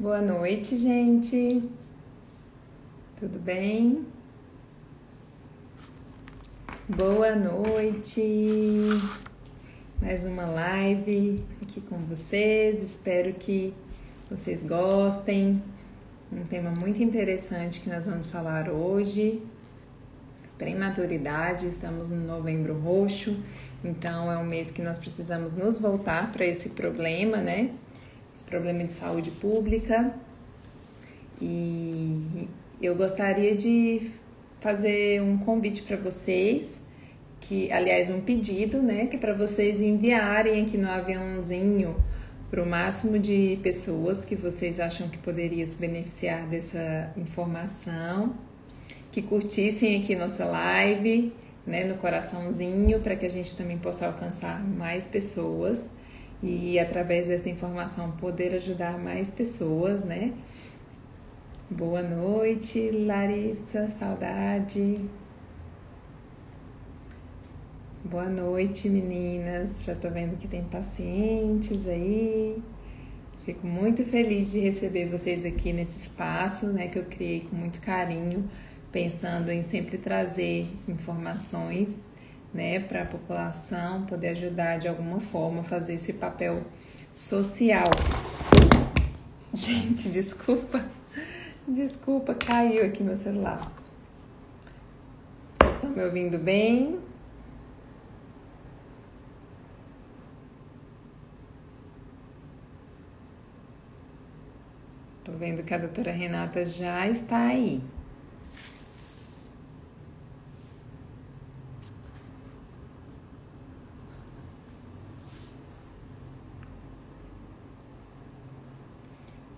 Boa noite, gente. Tudo bem? Boa noite. Mais uma live aqui com vocês. Espero que vocês gostem. Um tema muito interessante que nós vamos falar hoje. Prematuridade. Estamos no Novembro Roxo, então é um mês que nós precisamos nos voltar para esse problema, né? Esse problema de saúde pública. E eu gostaria de fazer um convite para vocês, que, aliás, um pedido, né, que é para vocês enviarem aqui no aviãozinho para o máximo de pessoas que vocês acham que poderia se beneficiar dessa informação, que curtissem aqui nossa live, né, no coraçãozinho, para que a gente também possa alcançar mais pessoas e através dessa informação poder ajudar mais pessoas, né? Boa noite, Larissa, saudade. Boa noite, meninas. Já tô vendo que tem pacientes aí. Fico muito feliz de receber vocês aqui nesse espaço, né, que eu criei com muito carinho, pensando em sempre trazer informações, né, para a população poder ajudar de alguma forma a fazer esse papel social. Gente, desculpa. Desculpa, caiu aqui meu celular. Vocês estão me ouvindo bem? Tô vendo que a doutora Renata já está aí.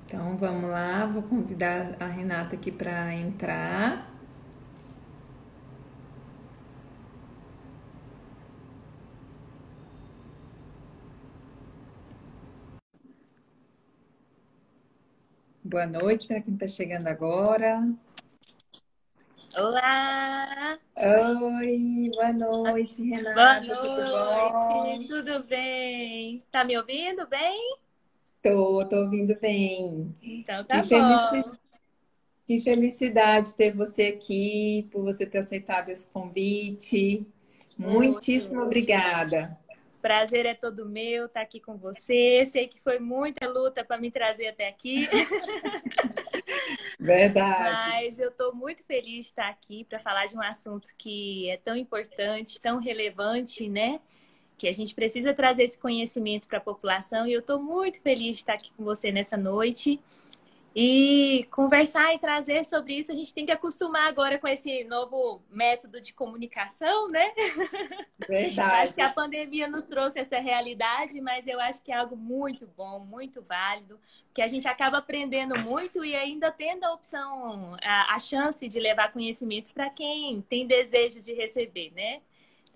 Então vamos lá, vou convidar a Renata aqui para entrar. Boa noite para quem está chegando agora. Olá! Oi, boa noite, Renata. Tudo Boa noite, bom? tudo bem? Tá me ouvindo bem? Tô ouvindo bem. Então Que tá felicidade. bom. Que felicidade ter você aqui, por você ter aceitado esse convite. Muitíssimo Ótimo. obrigada. Prazer é todo meu estar aqui com você. Sei que foi muita luta para me trazer até aqui, Verdade. mas eu estou muito feliz de estar aqui para falar de um assunto que é tão importante, tão relevante, né? Que a gente precisa trazer esse conhecimento para a população e eu estou muito feliz de estar aqui com você nessa noite. E conversar e trazer sobre isso, a gente tem que acostumar agora com esse novo método de comunicação, né? Acho que a Verdade. pandemia nos trouxe essa realidade, mas eu acho que é algo muito bom, muito válido, que a gente acaba aprendendo muito e ainda tendo a opção, a chance de levar conhecimento para quem tem desejo de receber, né?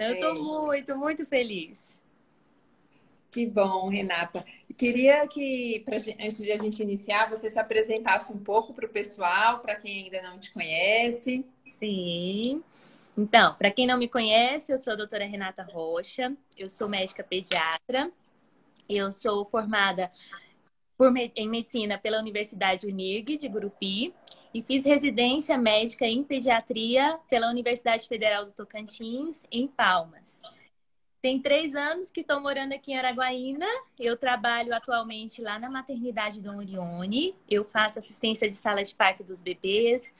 Então eu estou É. muito, muito feliz. Que bom, Renata. Queria que, antes de a gente iniciar, você se apresentasse um pouco para o pessoal, para quem ainda não te conhece. Sim. Então, para quem não me conhece, eu sou a doutora Renata Rocha, eu sou médica pediatra, eu sou formada em medicina pela Universidade Unirg de Gurupi e fiz residência médica em pediatria pela Universidade Federal do Tocantins, em Palmas. Tem 3 anos que estou morando aqui em Araguaína. Eu trabalho atualmente lá na maternidade Dom Orione. Eu faço assistência de sala de parto dos bebês,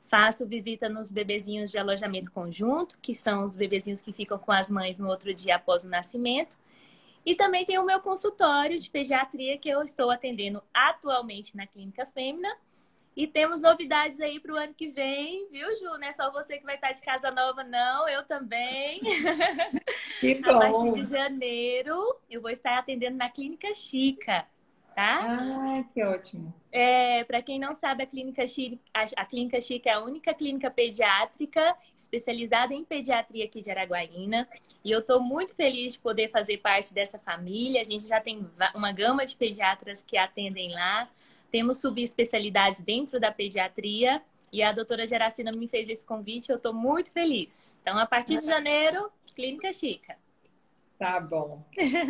faço visita nos bebezinhos de alojamento conjunto, que são os bebezinhos que ficam com as mães no outro dia após o nascimento. E também tem o meu consultório de pediatria que eu estou atendendo atualmente na Clínica Fêmea. E temos novidades aí para o ano que vem, viu, Ju? Não é só você que vai estar de casa nova, não. Eu também. Que A partir de bom. janeiro, eu vou estar atendendo na Clínica Chica, tá? Ah, que ótimo. Para quem não sabe, a Clínica Chica é a única clínica pediátrica especializada em pediatria aqui de Araguaína. E eu estou muito feliz de poder fazer parte dessa família. A gente já tem uma gama de pediatras que atendem lá. Temos subespecialidades dentro da pediatria. E a doutora Geracina me fez esse convite, eu estou muito feliz. Então, a partir de janeiro, Clínica Chica. Tá bom.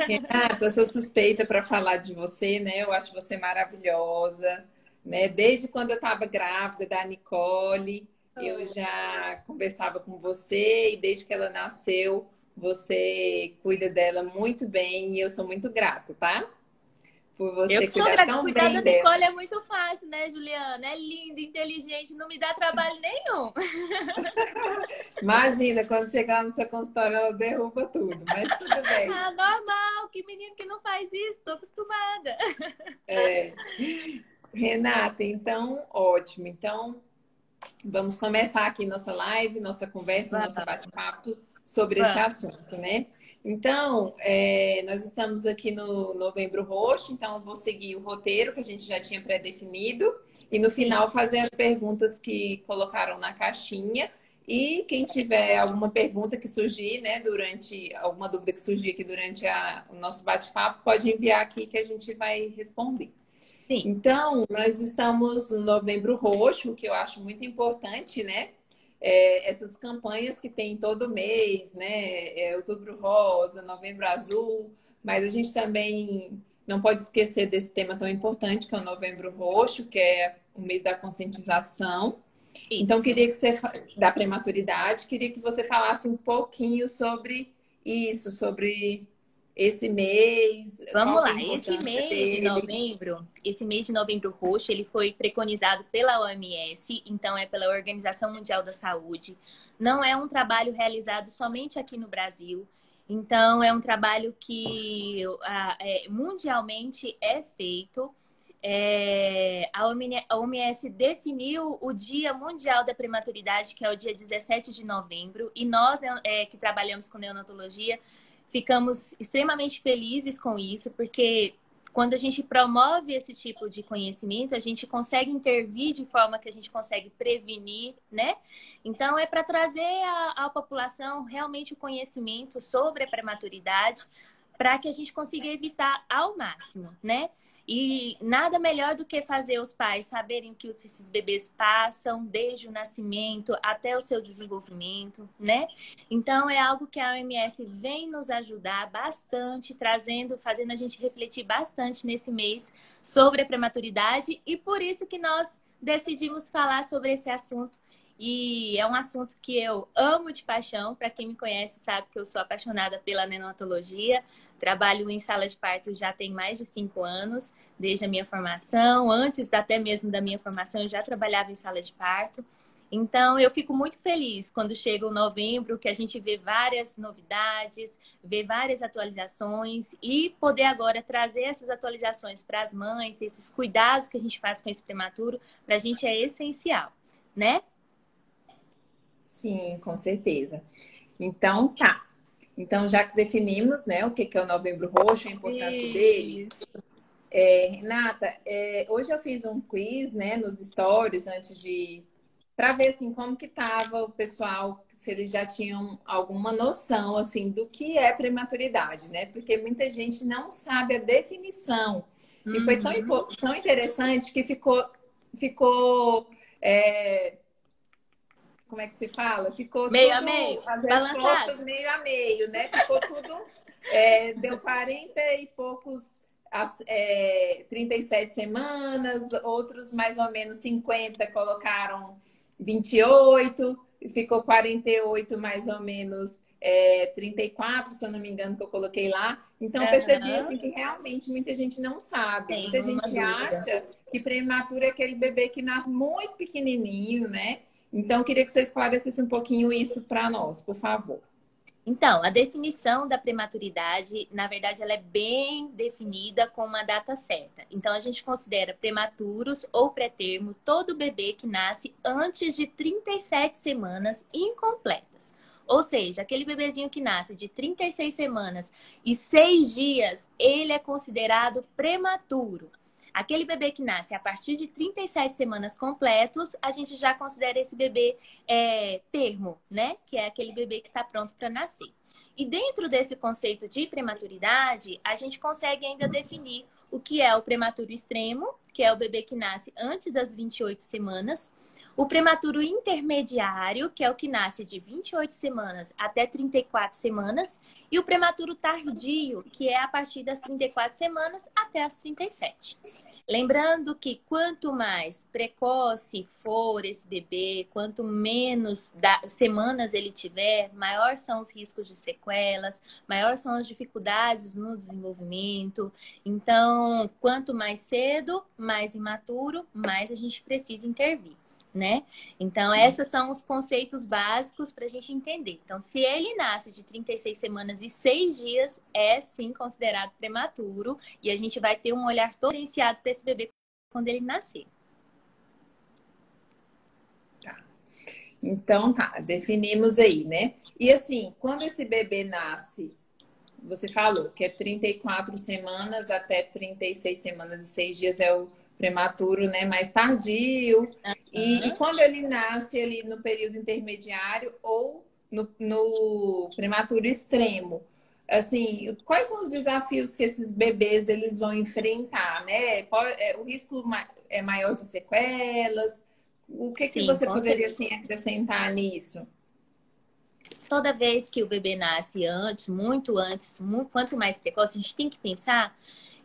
Renata, eu sou suspeita para falar de você, né? Eu acho você maravilhosa. né? Desde quando eu estava grávida da Nicole, eu já conversava com você e desde que ela nasceu, você cuida dela muito bem e eu sou muito grata, tá? Por Eu você que sou cuidar grata. tão Cuidar bem da dela. Nicole é muito fácil, né, Juliana? É linda, inteligente, não me dá trabalho nenhum. Imagina, quando chegar no seu consultório, ela derruba tudo, mas tudo bem. Ah, normal. Que menino que não faz isso? Tô acostumada. É. Renata, então, ótimo. Então, vamos começar aqui nossa live, nossa conversa, nosso Vamos, bate-papo sobre esse vamos. assunto, né? Então, nós estamos aqui no Novembro Roxo, então eu vou seguir o roteiro que a gente já tinha pré-definido e no Sim, final fazer as perguntas que colocaram na caixinha. E quem tiver alguma pergunta que surgir, né, durante alguma dúvida que surgir aqui durante o nosso bate-papo, pode enviar aqui que a gente vai responder. sim. Então, nós estamos no Novembro Roxo, que eu acho muito importante, né? Essas campanhas que tem todo mês, né? Outubro Rosa, Novembro Azul, mas a gente também não pode esquecer desse tema tão importante que é o Novembro Roxo, que é o mês da conscientização. Então, Isso. queria que você, da prematuridade, queria que você falasse um pouquinho sobre isso, sobre esse mês, Vamos qual que é a lá. importância dele. Esse mês de novembro roxo, ele foi preconizado pela OMS, então é pela Organização Mundial da Saúde. Não é um trabalho realizado somente aqui no Brasil. Então, é um trabalho que mundialmente é feito. A OMS definiu o Dia Mundial da Prematuridade, que é o dia 17 de novembro, e nós, que trabalhamos com neonatologia, ficamos extremamente felizes com isso, porque quando a gente promove esse tipo de conhecimento, a gente consegue intervir de forma que a gente consegue prevenir, né? Então, é para trazer à população realmente o conhecimento sobre a prematuridade, para que a gente consiga evitar ao máximo, né? E nada melhor do que fazer os pais saberem o que esses bebês passam desde o nascimento até o seu desenvolvimento, né? Então é algo que a OMS vem nos ajudar bastante, fazendo a gente refletir bastante nesse mês sobre a prematuridade e por isso que nós decidimos falar sobre esse assunto. E é um assunto que eu amo de paixão. Para quem me conhece sabe que eu sou apaixonada pela neonatologia. Trabalho em sala de parto já tem mais de 5 anos, desde a minha formação. Antes até mesmo da minha formação, eu já trabalhava em sala de parto. Então, eu fico muito feliz quando chega o novembro, que a gente vê várias novidades, vê várias atualizações e poder agora trazer essas atualizações para as mães, esses cuidados que a gente faz com esse prematuro, para a gente é essencial, né? Sim, com certeza. Então, tá. Então, já que definimos, né, o que que é o Novembro Roxo, a importância dele, Isso. Renata, hoje eu fiz um quiz, né, nos stories antes de para ver assim como que tava o pessoal, se eles já tinham alguma noção assim do que é prematuridade, né? Porque muita gente não sabe a definição. E foi Uhum. tão interessante que ficou é, como é que se fala? Ficou Meio a tudo, meio, as respostas balançado. meio a meio, né? Ficou tudo, deu 40 e poucos, 37 semanas, outros mais ou menos 50 colocaram 28, e ficou 48 mais ou menos 34, se eu não me engano, que eu coloquei lá. Então, eu percebi Aham. assim, que realmente muita gente não sabe. Tem Muita uma gente dúvida. acha que prematuro é aquele bebê que nasce muito pequenininho, né? Então, eu queria que você esclarecesse um pouquinho isso para nós, por favor. Então, a definição da prematuridade, na verdade, ela é bem definida com uma data certa. Então, a gente considera prematuros ou pré-termo todo bebê que nasce antes de 37 semanas incompletas. Ou seja, aquele bebezinho que nasce de 36 semanas e 6 dias, ele é considerado prematuro. Aquele bebê que nasce a partir de 37 semanas completos, a gente já considera esse bebê termo, né? Que é aquele bebê que está pronto para nascer. E dentro desse conceito de prematuridade, a gente consegue ainda definir o que é o prematuro extremo, que é o bebê que nasce antes das 28 semanas, O prematuro intermediário, que é o que nasce de 28 semanas até 34 semanas, e o prematuro tardio, que é a partir das 34 semanas até as 37. Lembrando que quanto mais precoce for esse bebê, quanto menos semanas ele tiver, maior são os riscos de sequelas, maior são as dificuldades no desenvolvimento. Então, quanto mais cedo, mais imaturo, mais a gente precisa intervir, né? Então, esses são os conceitos básicos para a gente entender. Então, se ele nasce de 36 semanas e 6 dias, é sim considerado prematuro e a gente vai ter um olhar todo diferenciado para esse bebê quando ele nascer. Tá. Então, tá, definimos aí, né? E assim, quando esse bebê nasce, você falou que é 34 semanas até 36 semanas e 6 dias é o prematuro, né? Mais tardio. E quando ele nasce ali no período intermediário ou no prematuro extremo, assim, quais são os desafios que esses bebês eles vão enfrentar, né? O risco é maior de sequelas? O que que Sim, você com poderia certeza. assim acrescentar nisso? Toda vez que o bebê nasce antes, muito antes, quanto mais precoce, a gente tem que pensar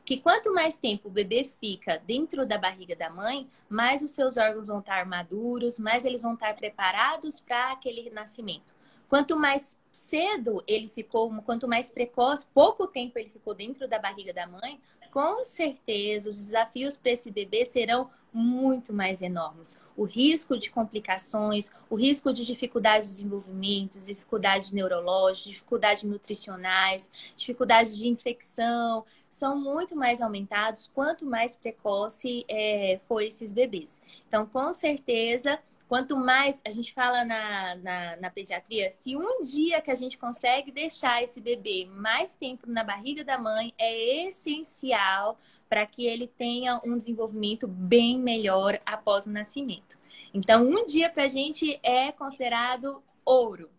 que quanto mais tempo o bebê fica dentro da barriga da mãe, mais os seus órgãos vão estar maduros, mais eles vão estar preparados para aquele nascimento. Quanto mais cedo ele ficou, quanto mais precoce, pouco tempo ele ficou dentro da barriga da mãe, com certeza os desafios para esse bebê serão muito mais enormes. O risco de complicações, o risco de dificuldades de desenvolvimento, dificuldades neurológicas, dificuldades nutricionais, dificuldades de infecção, são muito mais aumentados quanto mais precoce for esses bebês. Então, com certeza, quanto mais a gente fala na pediatria, se um dia que a gente consegue deixar esse bebê mais tempo na barriga da mãe, é essencial para que ele tenha um desenvolvimento bem melhor após o nascimento. Então, um dia para a gente é considerado ouro.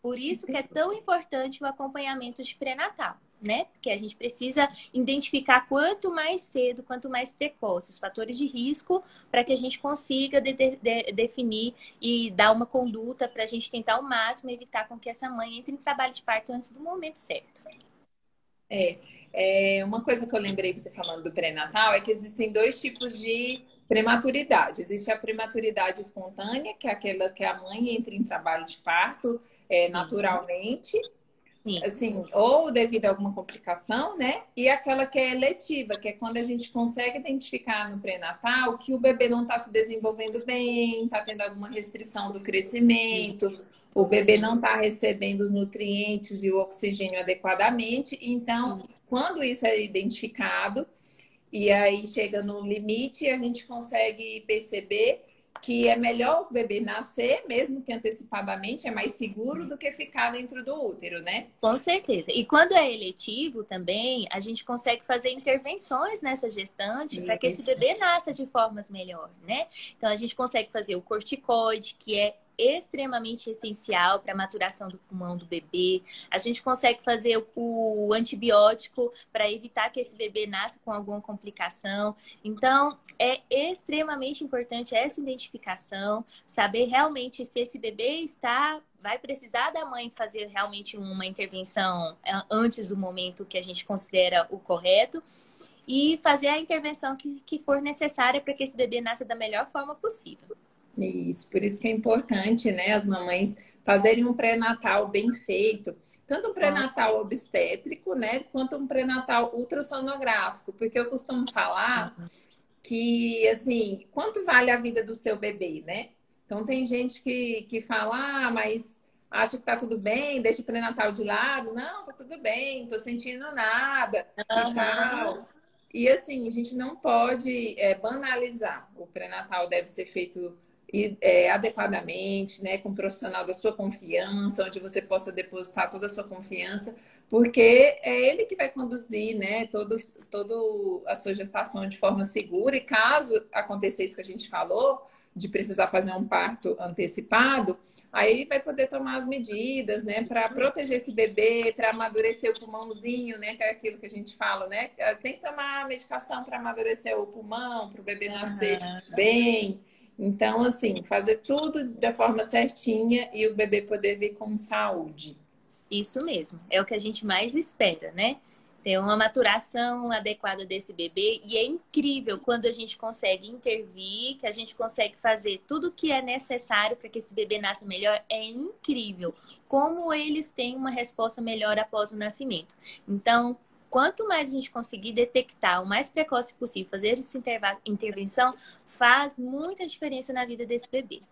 Por isso que é tão importante o acompanhamento de pré-natal, né? Porque a gente precisa identificar quanto mais cedo, quanto mais precoce os fatores de risco para que a gente consiga definir e dar uma conduta para a gente tentar ao máximo evitar com que essa mãe entre em trabalho de parto antes do momento certo. Uma coisa que eu lembrei você falando do pré-natal é que existem dois tipos de prematuridade. Existe a prematuridade espontânea, que é aquela que a mãe entra em trabalho de parto naturalmente, Sim. assim, ou devido a alguma complicação, né? E aquela que é eletiva, que é quando a gente consegue identificar no pré-natal que o bebê não está se desenvolvendo bem, está tendo alguma restrição do crescimento, o bebê não está recebendo os nutrientes e o oxigênio adequadamente. Então, quando isso é identificado, e aí chega no limite, a gente consegue perceber que é melhor o bebê nascer, mesmo que antecipadamente, é mais seguro do que ficar dentro do útero, né? Com certeza. E quando é eletivo também, a gente consegue fazer intervenções nessa gestante para que esse Isso. bebê nasça de formas melhores, né? Então, a gente consegue fazer o corticoide, que é extremamente essencial para a maturação do pulmão do bebê. A gente consegue fazer o antibiótico para evitar que esse bebê nasça com alguma complicação. Então, é extremamente importante essa identificação, saber realmente se esse bebê vai precisar da mãe fazer realmente uma intervenção antes do momento que a gente considera o correto e fazer a intervenção que for necessária para que esse bebê nasça da melhor forma possível. Isso, por isso que é importante, né, as mamães fazerem um pré-natal bem feito, tanto um pré-natal obstétrico, né, quanto um pré-natal ultrassonográfico, porque eu costumo falar que, assim, quanto vale a vida do seu bebê, né? Então, tem gente que fala, mas acha que tá tudo bem, deixa o pré-natal de lado. Não, tá tudo bem, não tô sentindo nada e tal. E, assim, a gente não pode banalizar. O pré-natal deve ser feito adequadamente, né? Com um profissional da sua confiança, onde você possa depositar toda a sua confiança, porque é ele que vai conduzir, né, toda a sua gestação de forma segura. E caso aconteça isso que a gente falou, de precisar fazer um parto antecipado, aí vai poder tomar as medidas, né, para proteger esse bebê, para amadurecer o pulmãozinho, né, que é aquilo que a gente fala, né? Tem que tomar medicação para amadurecer o pulmão, para o bebê nascer bem. Então, assim, fazer tudo da forma certinha e o bebê poder vir com saúde. Isso mesmo, é o que a gente mais espera, né? Ter uma maturação adequada desse bebê. E é incrível quando a gente consegue intervir, que a gente consegue fazer tudo o que é necessário para que esse bebê nasça melhor. É incrível como eles têm uma resposta melhor após o nascimento. Então, quanto mais a gente conseguir detectar o mais precoce possível, fazer essa intervenção, faz muita diferença na vida desse bebê.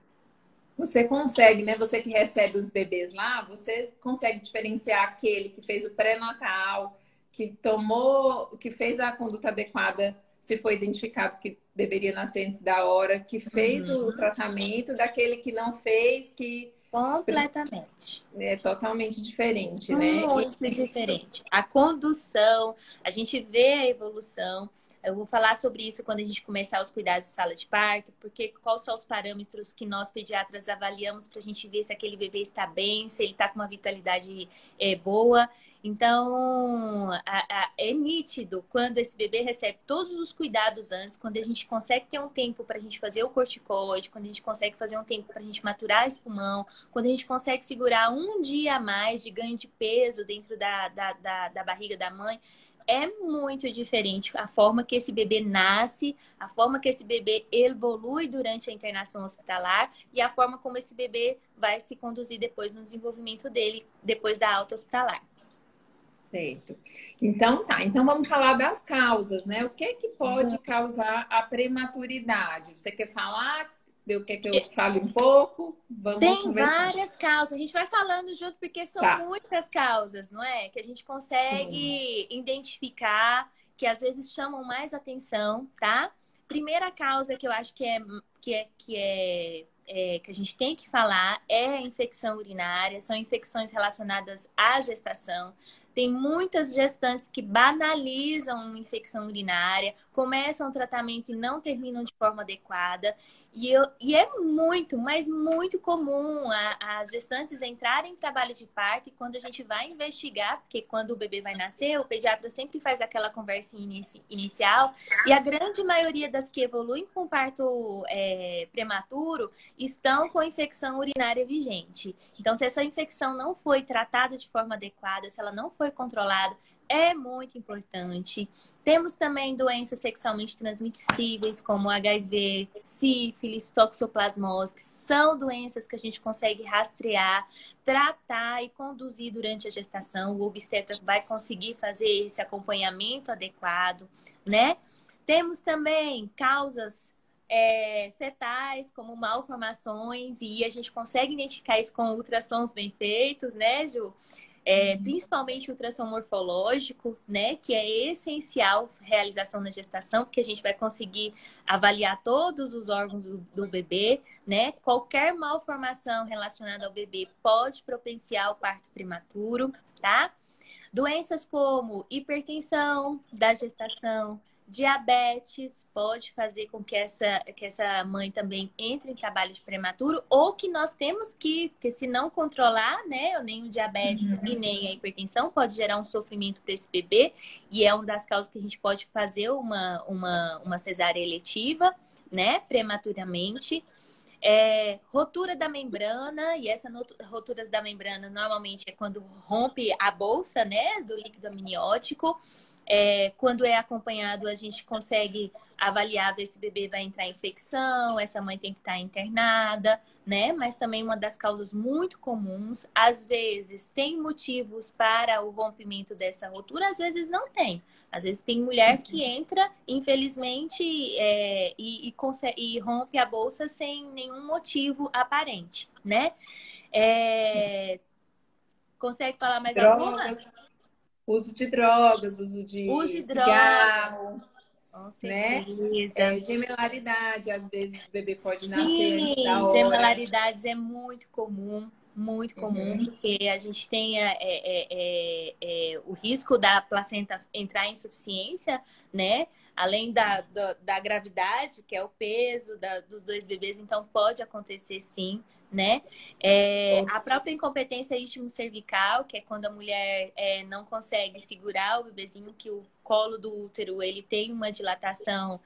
Você consegue, né? Você que recebe os bebês lá, você consegue diferenciar aquele que fez o pré-natal, que tomou, que fez a conduta adequada, se foi identificado que deveria nascer antes da hora, que fez o Uhum. tratamento, daquele que não fez, que Completamente. é totalmente diferente, né? E Muito isso, diferente. A condução, a gente vê a evolução. Eu vou falar sobre isso quando a gente começar os cuidados de sala de parto, porque quais são os parâmetros que nós pediatras avaliamos para a gente ver se aquele bebê está bem, se ele está com uma vitalidade boa. Então, é nítido quando esse bebê recebe todos os cuidados antes, quando a gente consegue ter um tempo para a gente fazer o corticoide, quando a gente consegue fazer um tempo para a gente maturar esse pulmão, quando a gente consegue segurar um dia a mais de ganho de peso dentro da barriga da mãe, é muito diferente a forma que esse bebê nasce, a forma que esse bebê evolui durante a internação hospitalar e a forma como esse bebê vai se conduzir depois no desenvolvimento dele, depois da alta hospitalar. certo. Então tá, então vamos falar das causas, né? O que que pode causar a prematuridade? Você quer falar? Eu quer que eu fale um pouco? Vamos Tem conversar. várias causas. A gente vai falando junto porque são Tá, muitas causas, não é? Que a gente sim. consegue identificar, que às vezes chamam mais atenção, tá? Primeira causa que eu acho que a gente tem que falar é a infecção urinária. São infecções relacionadas à gestação. Tem muitas gestantes que banalizam uma infecção urinária, começam o tratamento e não terminam de forma adequada. E é muito, mas muito comum as gestantes entrarem em trabalho de parto e quando a gente vai investigar, porque quando o bebê vai nascer, o pediatra sempre faz aquela conversa inicial, e a grande maioria das que evoluem com parto prematuro estão com infecção urinária vigente. Então, se essa infecção não foi tratada de forma adequada, se ela não foi controlada, é muito importante. Temos também doenças sexualmente transmissíveis, como HIV, sífilis, toxoplasmose, que são doenças que a gente consegue rastrear, tratar e conduzir durante a gestação. O obstetra vai conseguir fazer esse acompanhamento adequado, né? Temos também causas fetais, como malformações, e a gente consegue identificar isso com ultrassons bem feitos, né, Ju? Principalmente ultrassom morfológico, né, que é essencial realização na gestação, porque a gente vai conseguir avaliar todos os órgãos do bebê, né? Qualquer malformação relacionada ao bebê pode propiciar o parto prematuro, tá? Doenças como hipertensão da gestação, diabetes pode fazer com que essa mãe também entre em trabalho de prematuro, ou que nós temos que se não controlar, né, nem o diabetes e nem a hipertensão, pode gerar um sofrimento para esse bebê, e é uma das causas que a gente pode fazer uma cesárea eletiva, né, prematuramente. Rotura da membrana, e essa roturas da membrana normalmente é quando rompe a bolsa, né, do líquido amniótico. Quando é acompanhado, a gente consegue avaliar, ver se o bebê vai entrar em infecção, essa mãe tem que estar internada, né? Mas também uma das causas muito comuns, às vezes tem motivos para o rompimento dessa rotura, às vezes não tem. Às vezes tem mulher que entra, infelizmente, e rompe a bolsa sem nenhum motivo aparente, né? Consegue falar mais alguma? Drogas, uso de drogas, uso Uso de de drogas, cigarro, com né? certeza. Gemelaridade, às vezes o bebê pode nascer antes da Sim, hora. gemelaridades é muito comum, Uhum. porque a gente tem o risco da placenta entrar em insuficiência, né? Além da gravidade, que é o peso dos dois bebês, então pode acontecer sim, né? A própria incompetência istmo-cervical, que é quando a mulher não consegue segurar o bebezinho, que o colo do útero ele tem uma dilatação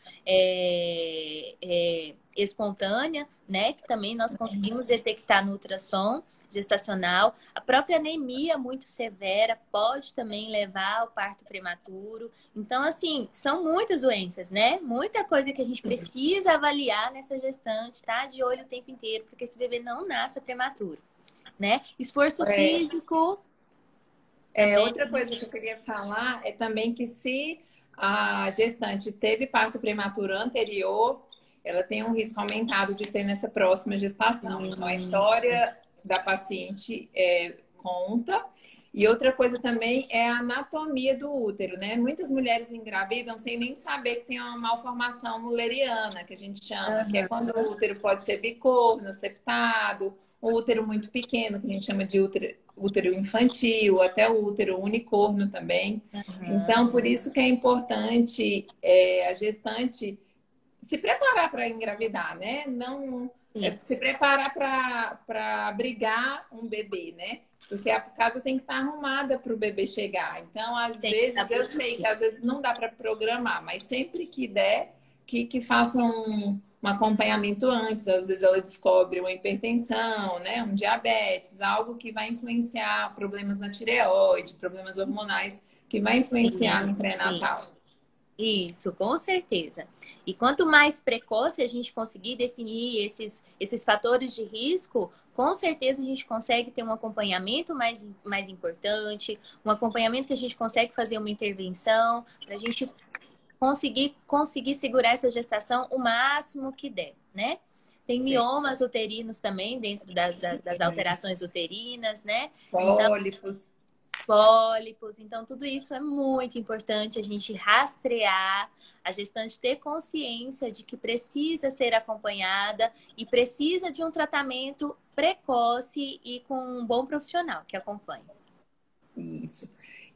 espontânea, né? Que também nós conseguimos detectar no ultrassom gestacional. A própria anemia muito severa pode também levar ao parto prematuro. Então, assim, são muitas doenças, né? Muita coisa que a gente precisa avaliar nessa gestante, tá? De olho o tempo inteiro, porque esse bebê não nasce prematuro, né? Esforço físico. Outra coisa que eu queria falar é também que se a gestante teve parto prematuro anterior, ela tem um risco aumentado de ter nessa próxima gestação. Então, a história da paciente conta. E outra coisa também é a anatomia do útero, né? Muitas mulheres engravidam sem nem saber que tem uma malformação mulleriana, que a gente chama, que é quando o útero pode ser bicorno, septado, o útero muito pequeno, que a gente chama de útero infantil, até o útero unicorno também. Então, por isso que é importante a gestante se preparar para engravidar, né? Não se preparar para abrigar um bebê, né? Porque a casa tem que estar arrumada para o bebê chegar. Então, às vezes, eu sei que às vezes não dá para programar, mas sempre que der, que faça um acompanhamento antes. Às vezes ela descobre uma hipertensão, né? Um diabetes, algo que vai influenciar problemas na tireoide, problemas hormonais, que vai influenciar no pré-natal. Isso, com certeza. E quanto mais precoce a gente conseguir definir esses fatores de risco, com certeza a gente consegue ter um acompanhamento mais importante, um acompanhamento que a gente consegue fazer uma intervenção, para a gente conseguir segurar essa gestação o máximo que der, né? Tem miomas uterinos também, dentro das alterações uterinas, né? Pólipos. Pólipos. Então, tudo isso é muito importante a gente rastrear, a gestante ter consciência de que precisa ser acompanhada e precisa de um tratamento precoce e com um bom profissional que acompanhe. Isso.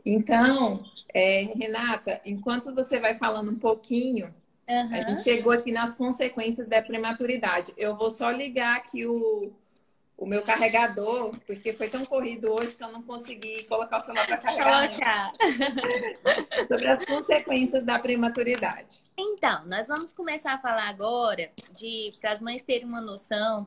Então, Renata, enquanto você vai falando um pouquinho, a gente chegou aqui nas consequências da prematuridade. Eu vou só ligar aqui o meu carregador, porque foi tão corrido hoje que eu não consegui colocar o celular para carregar. Sobre as consequências da prematuridade. Então, nós vamos começar a falar agora para as mães terem uma noção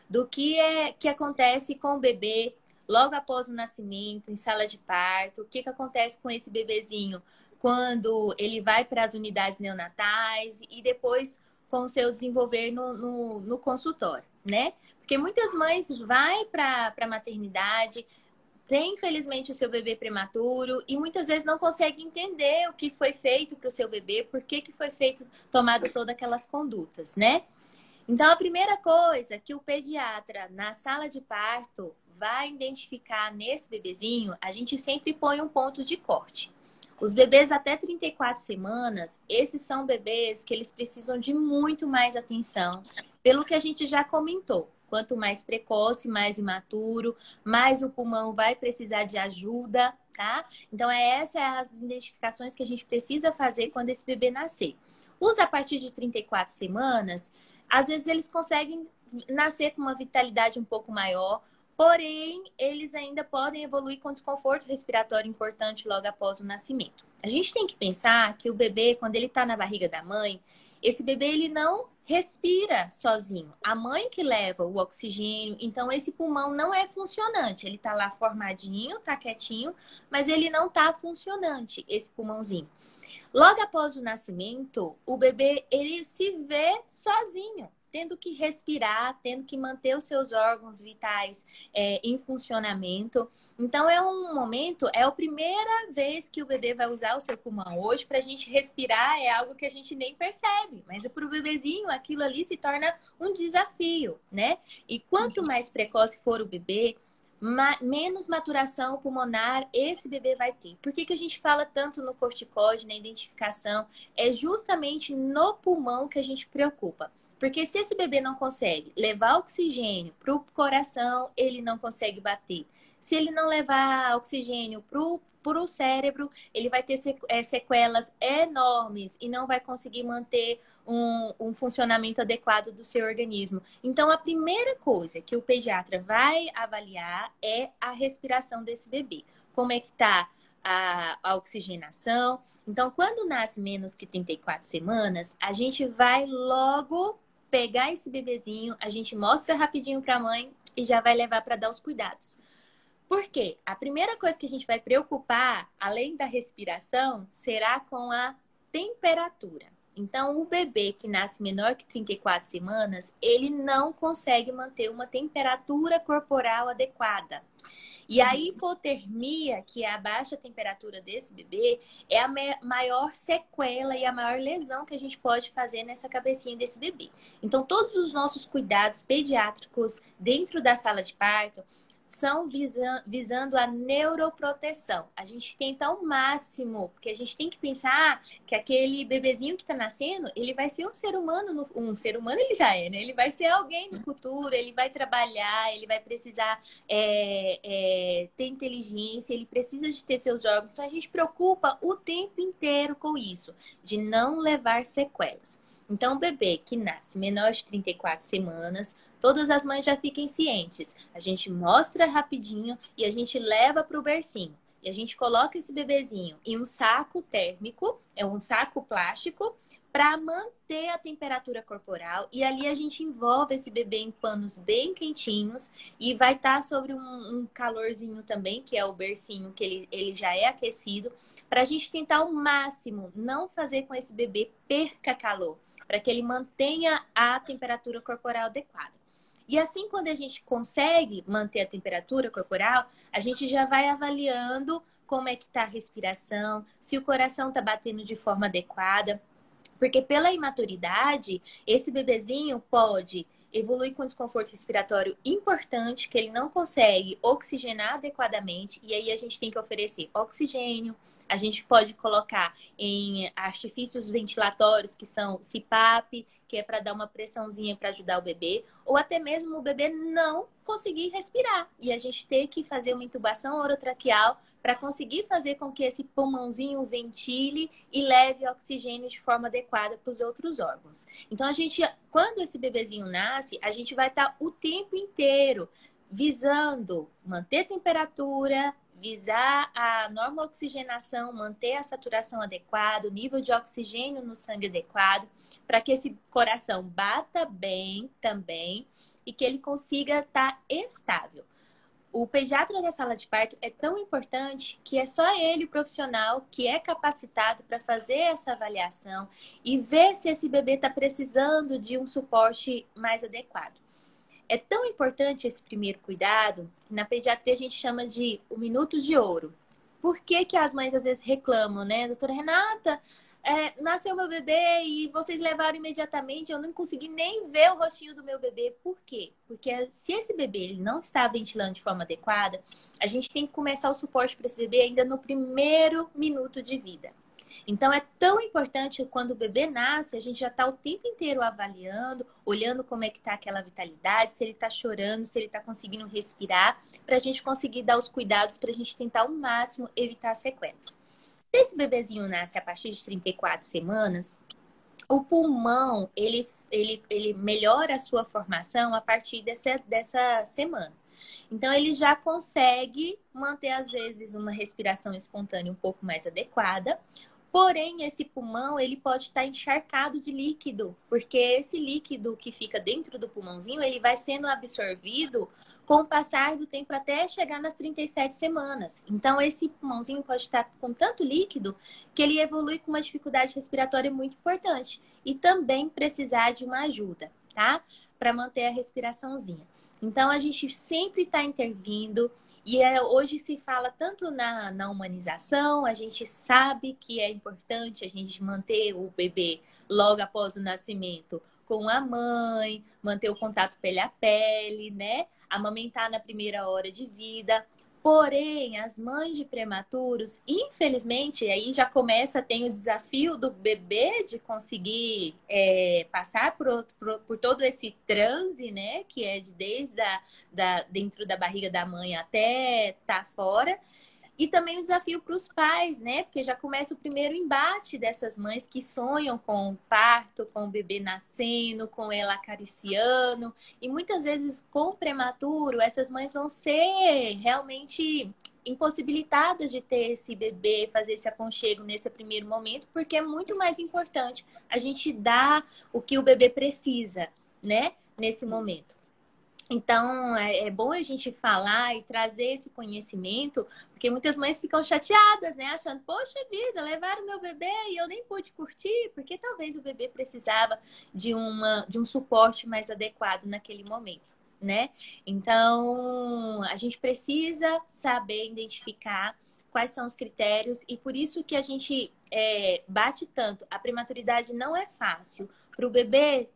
do que acontece com o bebê logo após o nascimento, em sala de parto, o que acontece com esse bebezinho quando ele vai para as unidades neonatais e depois com o seu desenvolver no consultório, né? Porque muitas mães vão para a maternidade, tem, infelizmente, o seu bebê prematuro e muitas vezes não consegue entender o que foi feito para o seu bebê, por que foi tomado todas aquelas condutas, né? Então, a primeira coisa que o pediatra, na sala de parto, vai identificar nesse bebezinho, a gente sempre põe um ponto de corte. Os bebês até 34 semanas, esses são bebês que eles precisam de muito mais atenção, pelo que a gente já comentou. Quanto mais precoce, mais imaturo, mais o pulmão vai precisar de ajuda, tá? Então, essas são as identificações que a gente precisa fazer quando esse bebê nascer. Os a partir de 34 semanas, às vezes eles conseguem nascer com uma vitalidade um pouco maior, porém, eles ainda podem evoluir com desconforto respiratório importante logo após o nascimento. A gente tem que pensar que o bebê, quando ele está na barriga da mãe, esse bebê ele não respira sozinho. A mãe que leva o oxigênio, então esse pulmão não é funcionante. Ele tá lá formadinho, tá quietinho, mas ele não tá funcionante, esse pulmãozinho. Logo após o nascimento, o bebê ele se vê sozinho, tendo que respirar, tendo que manter os seus órgãos vitais em funcionamento. Então, é um momento, é a primeira vez que o bebê vai usar o seu pulmão. Hoje, para a gente respirar, é algo que a gente nem percebe, mas para o bebezinho, aquilo ali se torna um desafio, né? E quanto mais precoce for o bebê, menos maturação pulmonar esse bebê vai ter. Por que a gente fala tanto no corticóide, na identificação? É justamente no pulmão que a gente preocupa. Porque se esse bebê não consegue levar oxigênio para o coração, ele não consegue bater. Se ele não levar oxigênio para o cérebro, ele vai ter sequelas enormes e não vai conseguir manter um funcionamento adequado do seu organismo. Então, a primeira coisa que o pediatra vai avaliar é a respiração desse bebê. Como é que está a oxigenação? Então, quando nasce menos que 34 semanas, a gente vai logo pegar esse bebezinho, a gente mostra rapidinho para a mãe e já vai levar para dar os cuidados. Por quê? A primeira coisa que a gente vai preocupar, além da respiração, será com a temperatura. Então, o bebê que nasce menor que 34 semanas, ele não consegue manter uma temperatura corporal adequada. E a hipotermia, que é a baixa temperatura desse bebê, é a maior sequela e a maior lesão que a gente pode fazer nessa cabecinha desse bebê. Então, todos os nossos cuidados pediátricos dentro da sala de parto são visando a neuroproteção. A gente tenta ao máximo, porque a gente tem que pensar que aquele bebezinho que está nascendo, ele vai ser um ser humano, ele já é, né? Ele vai ser alguém no futuro, ele vai trabalhar, ele vai precisar ter inteligência, ele precisa de ter seus órgãos. Então a gente preocupa o tempo inteiro com isso, de não levar sequelas. Então, o bebê que nasce menor de 34 semanas, todas as mães já fiquem cientes. A gente mostra rapidinho e a gente leva para o bercinho. E a gente coloca esse bebezinho em um saco térmico, é um saco plástico, para manter a temperatura corporal. E ali a gente envolve esse bebê em panos bem quentinhos e vai estar sobre um calorzinho também, que é o bercinho, que ele já é aquecido, para a gente tentar ao máximo não fazer com esse bebê perca calor, para que ele mantenha a temperatura corporal adequada. E assim, quando a gente consegue manter a temperatura corporal, a gente já vai avaliando como é que está a respiração, se o coração está batendo de forma adequada. Porque pela imaturidade, esse bebezinho pode evoluir com desconforto respiratório importante, que ele não consegue oxigenar adequadamente, e aí a gente tem que oferecer oxigênio. A gente pode colocar em artifícios ventilatórios, que são CPAP, que é para dar uma pressãozinha para ajudar o bebê, ou até mesmo o bebê não conseguir respirar. E a gente ter que fazer uma intubação orotraqueal para conseguir fazer com que esse pulmãozinho ventile e leve oxigênio de forma adequada para os outros órgãos. Então, quando esse bebezinho nasce, a gente vai estar o tempo inteiro visando manter a temperatura, visar a normo-oxigenação, manter a saturação adequada, o nível de oxigênio no sangue adequado, para que esse coração bata bem também e que ele consiga estar estável. O pediatra da sala de parto é tão importante que é só ele, o profissional, que é capacitado para fazer essa avaliação e ver se esse bebê está precisando de um suporte mais adequado. É tão importante esse primeiro cuidado, que na pediatria a gente chama de o minuto de ouro. Por que que as mães às vezes reclamam, né? Doutora Renata, nasceu meu bebê e vocês levaram imediatamente, eu não consegui nem ver o rostinho do meu bebê. Por quê? Porque se esse bebê ele não está ventilando de forma adequada, a gente tem que começar o suporte para esse bebê ainda no primeiro minuto de vida. Então, é tão importante quando o bebê nasce, a gente já está o tempo inteiro avaliando, olhando como é que está aquela vitalidade, se ele está chorando, se ele está conseguindo respirar, para a gente conseguir dar os cuidados, para a gente tentar ao máximo evitar sequelas. Se esse bebezinho nasce a partir de 34 semanas, o pulmão, ele melhora a sua formação a partir dessa semana. Então, ele já consegue manter, às vezes, uma respiração espontânea um pouco mais adequada. Porém, esse pulmão, ele pode estar encharcado de líquido, porque esse líquido que fica dentro do pulmãozinho, ele vai sendo absorvido com o passar do tempo até chegar nas 37 semanas. Então, esse pulmãozinho pode estar com tanto líquido que ele evolui com uma dificuldade respiratória muito importante e também precisar de uma ajuda, tá? Para manter a respiraçãozinha. Então, a gente sempre está intervindo e hoje se fala tanto na humanização, a gente sabe que é importante a gente manter o bebê logo após o nascimento com a mãe, manter o contato pele a pele, né? Amamentar na primeira hora de vida. Porém, as mães de prematuros, infelizmente, aí já começa, tem o desafio do bebê de conseguir passar por todo esse transe, né? Que é desde dentro da barriga da mãe até tá fora. E também o desafio para os pais, né? Porque já começa o primeiro embate dessas mães que sonham com o parto, com o bebê nascendo, com ela acariciando. E muitas vezes, com o prematuro, essas mães vão ser realmente impossibilitadas de ter esse bebê, fazer esse aconchego nesse primeiro momento, porque é muito mais importante a gente dar o que o bebê precisa, né? Nesse momento. Então, é bom a gente falar e trazer esse conhecimento, porque muitas mães ficam chateadas, né? Achando, poxa vida, levaram meu bebê e eu nem pude curtir, porque talvez o bebê precisava de um suporte mais adequado naquele momento, né? Então, a gente precisa saber identificar quais são os critérios e por isso que a gente bate tanto. A prematuridade não é fácil. Para o bebê,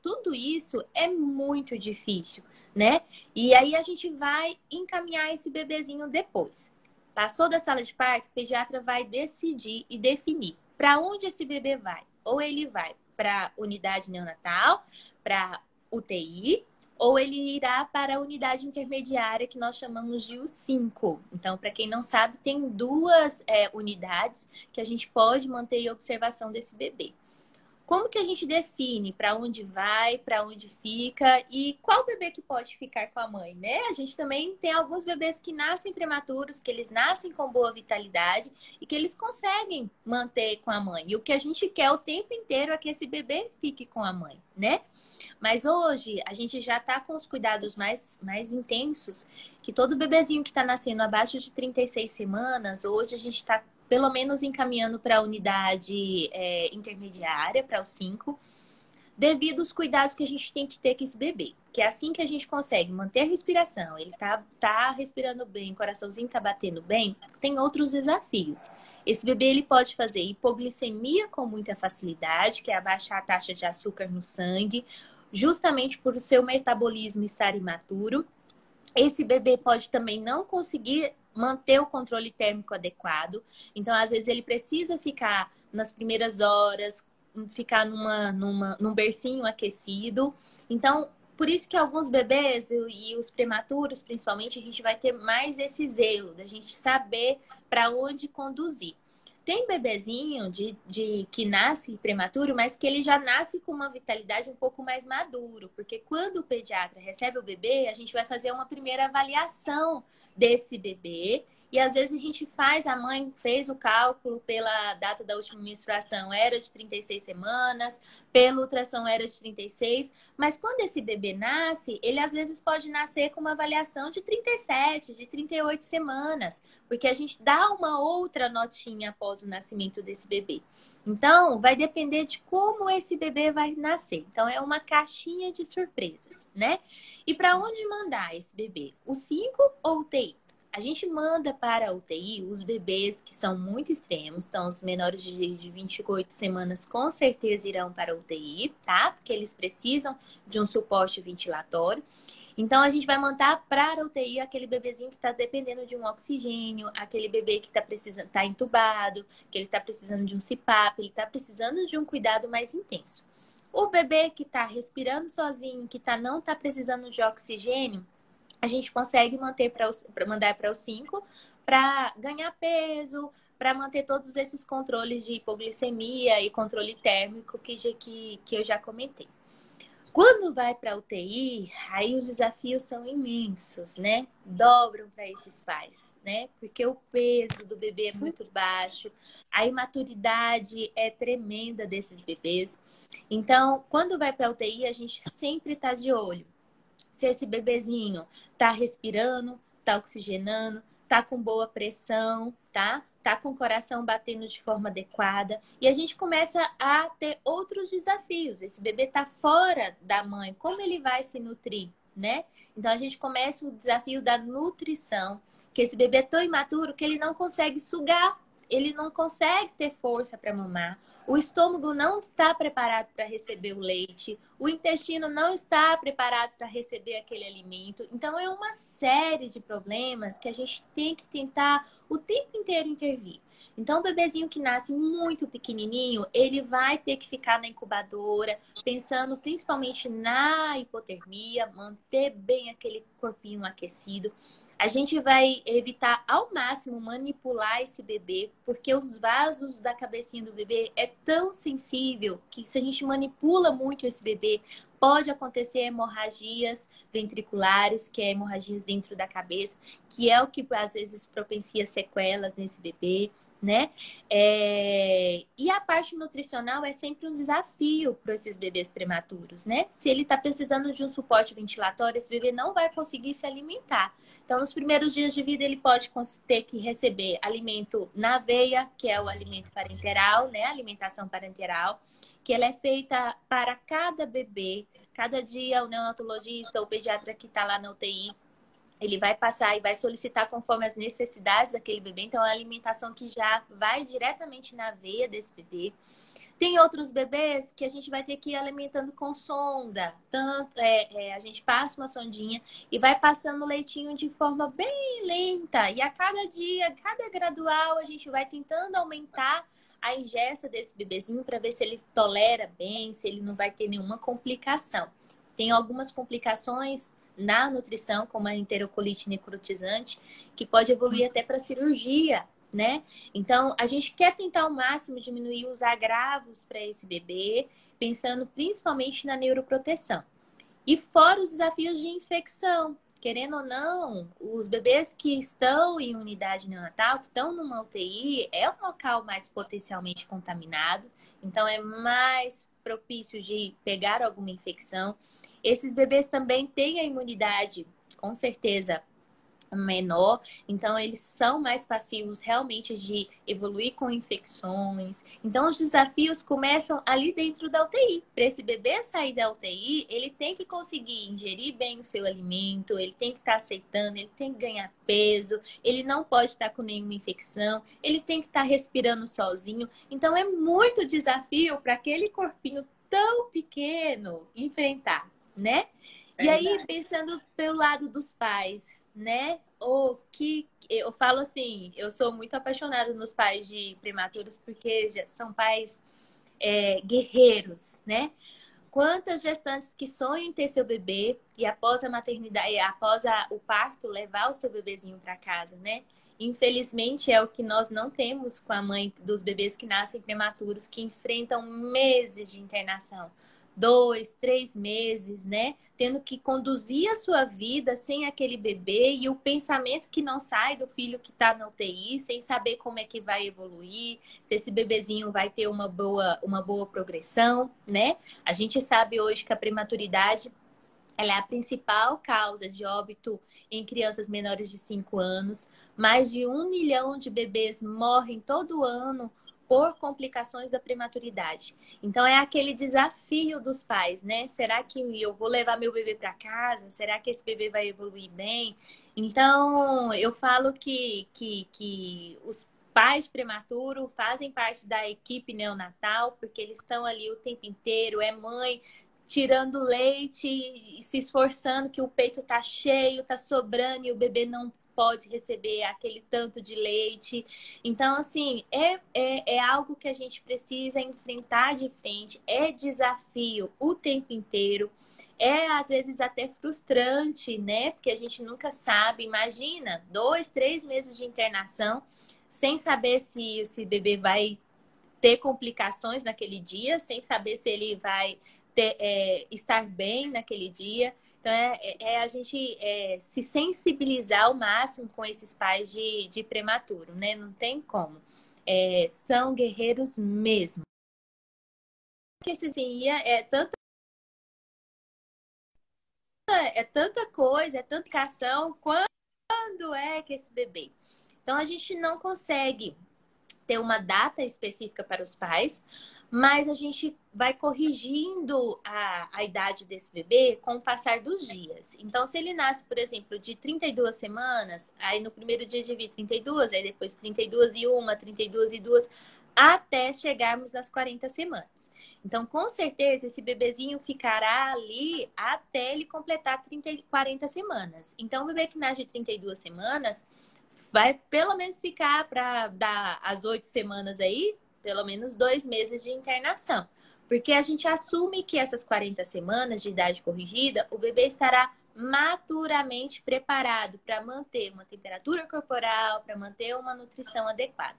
tudo isso é muito difícil, né? E aí a gente vai encaminhar esse bebezinho depois. Passou da sala de parto, o pediatra vai decidir e definir para onde esse bebê vai. Ou ele vai para unidade neonatal, para UTI, ou ele irá para a unidade intermediária que nós chamamos de U5. Então, para quem não sabe, tem duas unidades que a gente pode manter em observação desse bebê. Como que a gente define para onde vai, para onde fica e qual bebê que pode ficar com a mãe, né? A gente também tem alguns bebês que nascem prematuros, que eles nascem com boa vitalidade e que eles conseguem manter com a mãe. E o que a gente quer o tempo inteiro é que esse bebê fique com a mãe, né? Mas hoje a gente já está com os cuidados mais intensos, que todo bebezinho que está nascendo abaixo de 36 semanas, hoje a gente está pelo menos encaminhando para a unidade intermediária, para o 5, devido aos cuidados que a gente tem que ter com esse bebê. Que é assim que a gente consegue manter a respiração, ele tá respirando bem, o coraçãozinho tá batendo bem, tem outros desafios. Esse bebê ele pode fazer hipoglicemia com muita facilidade, que é abaixar a taxa de açúcar no sangue, justamente por o seu metabolismo estar imaturo. Esse bebê pode também não conseguir manter o controle térmico adequado. Então, às vezes, ele precisa ficar nas primeiras horas, ficar num bercinho aquecido. Então, por isso que alguns bebês e os prematuros, principalmente, a gente vai ter mais esse zelo da gente saber para onde conduzir. Tem bebezinho que nasce prematuro, mas que ele já nasce com uma vitalidade um pouco mais maduro. Porque quando o pediatra recebe o bebê, a gente vai fazer uma primeira avaliação desse bebê. E às vezes a mãe fez o cálculo pela data da última menstruação, era de 36 semanas, pelo ultrassom era de 36, mas quando esse bebê nasce, ele às vezes pode nascer com uma avaliação de 37, de 38 semanas, porque a gente dá uma outra notinha após o nascimento desse bebê. Então, vai depender de como esse bebê vai nascer. Então, é uma caixinha de surpresas, né? E para onde mandar esse bebê? O 5 ou o UTI? A gente manda para a UTI os bebês que são muito extremos, então os menores de 28 semanas com certeza irão para a UTI, tá? Porque eles precisam de um suporte ventilatório. Então a gente vai mandar para a UTI aquele bebezinho que está dependendo de um oxigênio, aquele bebê que tá entubado, que ele está precisando de um CPAP, ele está precisando de um cuidado mais intenso. O bebê que está respirando sozinho, que não está precisando de oxigênio, a gente consegue mandar para o 5 para ganhar peso, para manter todos esses controles de hipoglicemia e controle térmico que eu já comentei. Quando vai para a UTI, aí os desafios são imensos, né? Dobram para esses pais, né? Porque o peso do bebê é muito baixo, a imaturidade é tremenda desses bebês. Então, quando vai para a UTI, a gente sempre está de olho se esse bebezinho tá respirando, tá oxigenando, tá com boa pressão, tá? Tá com o coração batendo de forma adequada. E a gente começa a ter outros desafios. Esse bebê tá fora da mãe, como ele vai se nutrir, né? Então a gente começa o desafio da nutrição, que esse bebê é tão imaturo que ele não consegue sugar. ele não consegue ter força para mamar. O estômago não está preparado para receber o leite, o intestino não está preparado para receber aquele alimento. Então, é uma série de problemas que a gente tem que tentar o tempo inteiro intervir. Então, o bebezinho que nasce muito pequenininho, ele vai ter que ficar na incubadora, pensando principalmente na hipotermia, manter bem aquele corpinho aquecido. A gente vai evitar ao máximo manipular esse bebê, porque os vasos da cabecinha do bebê é tão sensível que se a gente manipula muito esse bebê, pode acontecer hemorragias ventriculares, que é hemorragias dentro da cabeça, que é o que às vezes propicia sequelas nesse bebê, né? E a parte nutricional é sempre um desafio para esses bebês prematuros, né? Se ele está precisando de um suporte ventilatório, esse bebê não vai conseguir se alimentar. Então, nos primeiros dias de vida, ele pode ter que receber alimento na veia, que é o alimento parenteral, né? A alimentação parenteral, que ela é feita para cada bebê. Cada dia, o neonatologista ou o pediatra que está lá na UTI, ele vai passar e vai solicitar conforme as necessidades daquele bebê. Então, é uma alimentação que já vai diretamente na veia desse bebê. Tem outros bebês que a gente vai ter que ir alimentando com sonda. A gente passa uma sondinha e vai passando o leitinho de forma bem lenta. E a cada dia, cada gradual, a gente vai tentando aumentar a ingesta desse bebezinho para ver se ele tolera bem, se ele não vai ter nenhuma complicação. Tem algumas complicações na nutrição, como a enterocolite necrotizante, que pode evoluir até para cirurgia, né? Então, a gente quer tentar ao máximo diminuir os agravos para esse bebê, pensando principalmente na neuroproteção. E fora os desafios de infecção. Querendo ou não, os bebês que estão em unidade neonatal, que estão numa UTI, é um local mais potencialmente contaminado. Então, é mais propício de pegar alguma infecção. Esses bebês também têm a imunidade, com certeza, menor, então eles são mais passivos realmente de evoluir com infecções. Então os desafios começam ali dentro da UTI. Para esse bebê sair da UTI, ele tem que conseguir ingerir bem o seu alimento, ele tem que estar aceitando, ele tem que ganhar peso, ele não pode estar com nenhuma infecção, ele tem que estar respirando sozinho. Então é muito desafio para aquele corpinho tão pequeno enfrentar, né? E aí, pensando pelo lado dos pais, né? Que eu falo assim, eu sou muito apaixonada nos pais de prematuros porque são pais guerreiros, né? Quantas gestantes que sonham em ter seu bebê e após a maternidade, o parto, levar o seu bebezinho para casa, né? Infelizmente é o que nós não temos com a mãe dos bebês que nascem prematuros, que enfrentam meses de internação. 2, 3 meses, né? Tendo que conduzir a sua vida sem aquele bebê e o pensamento que não sai do filho que está na UTI, sem saber como é que vai evoluir, se esse bebezinho vai ter uma boa progressão, né? A gente sabe hoje que a prematuridade ela é a principal causa de óbito em crianças menores de 5 anos. Mais de 1 milhão de bebês morrem todo ano por complicações da prematuridade. Então, é aquele desafio dos pais, né? Será que eu vou levar meu bebê para casa? Será que esse bebê vai evoluir bem? Então, eu falo que os pais prematuros fazem parte da equipe neonatal, porque eles estão ali o tempo inteiro, é mãe tirando leite e se esforçando que o peito tá cheio, tá sobrando e o bebê não pode receber aquele tanto de leite. Então, assim, é algo que a gente precisa enfrentar de frente, é desafio o tempo inteiro. É, às vezes, até frustrante, né? Porque a gente nunca sabe. Imagina, 2, 3 meses de internação, sem saber se esse bebê vai ter complicações naquele dia, sem saber se ele vai estar bem naquele dia. Então, a gente se sensibilizar ao máximo com esses pais de prematuro, né? Não tem como. São guerreiros mesmo. Que assim, tanta coisa, é tanta educação, quando é que esse bebê? Então, a gente não consegue ter uma data específica para os pais, mas a gente vai corrigindo a idade desse bebê com o passar dos dias. Então, se ele nasce, por exemplo, de 32 semanas, aí no primeiro dia de vida 32, aí depois 32 e 1, 32 e 2, até chegarmos nas 40 semanas. Então, com certeza, esse bebezinho ficará ali até ele completar 40 semanas. Então, o bebê que nasce de 32 semanas vai pelo menos ficar para dar as 8 semanas aí, pelo menos 2 meses de internação. Porque a gente assume que essas 40 semanas de idade corrigida, o bebê estará maturamente preparado para manter uma temperatura corporal, para manter uma nutrição adequada.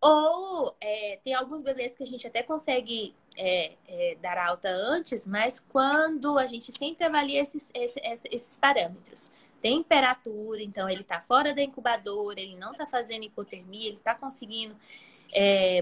Ou tem alguns bebês que a gente até consegue dar alta antes, mas quando a gente sempre avalia esses parâmetros. Temperatura, então ele está fora da incubadora, ele não está fazendo hipotermia, ele está conseguindo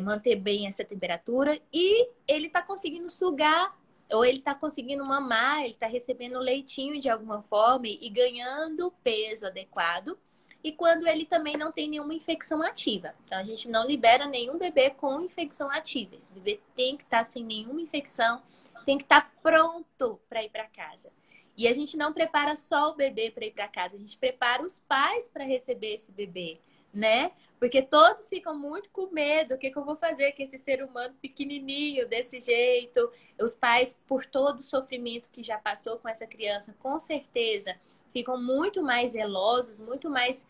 manter bem essa temperatura e ele está conseguindo sugar, ou ele está conseguindo mamar, ele está recebendo leitinho de alguma forma e ganhando peso adequado. E quando ele também não tem nenhuma infecção ativa. Então, a gente não libera nenhum bebê com infecção ativa. Esse bebê tem que estar sem nenhuma infecção, tem que estar pronto para ir para casa. E a gente não prepara só o bebê para ir para casa, a gente prepara os pais para receber esse bebê, né? Porque todos ficam muito com medo. O que eu vou fazer com esse ser humano pequenininho, desse jeito? Os pais, por todo o sofrimento que já passou com essa criança, com certeza ficam muito mais zelosos, muito mais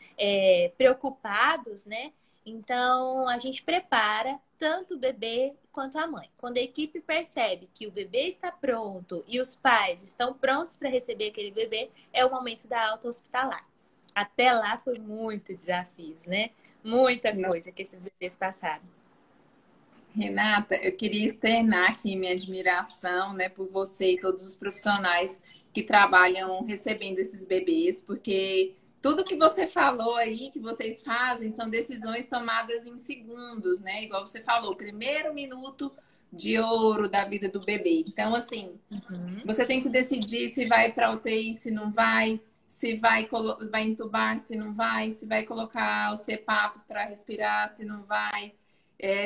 preocupados, né? Então, a gente prepara tanto o bebê quanto a mãe. Quando a equipe percebe que o bebê está pronto e os pais estão prontos para receber aquele bebê, é o momento da alta hospitalar. Até lá foi muito desafios, né? Muita coisa que esses bebês passaram. Renata, eu queria externar aqui minha admiração, né, por você e todos os profissionais que trabalham recebendo esses bebês, porque tudo que você falou aí, que vocês fazem, são decisões tomadas em segundos, né? Igual você falou, primeiro minuto de ouro da vida do bebê. Então, assim, você tem que decidir se vai para UTI, se não vai, se vai entubar, se não vai, se vai colocar o CPAP para respirar, se não vai.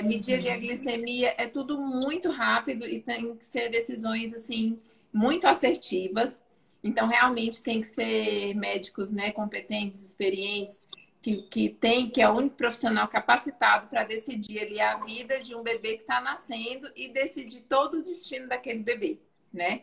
Medir a glicemia, é tudo muito rápido e tem que ser decisões, assim, muito assertivas. Então, realmente tem que ser médicos, né, competentes, experientes, que é o único profissional capacitado para decidir ali a vida de um bebê que está nascendo e decidir todo o destino daquele bebê, né?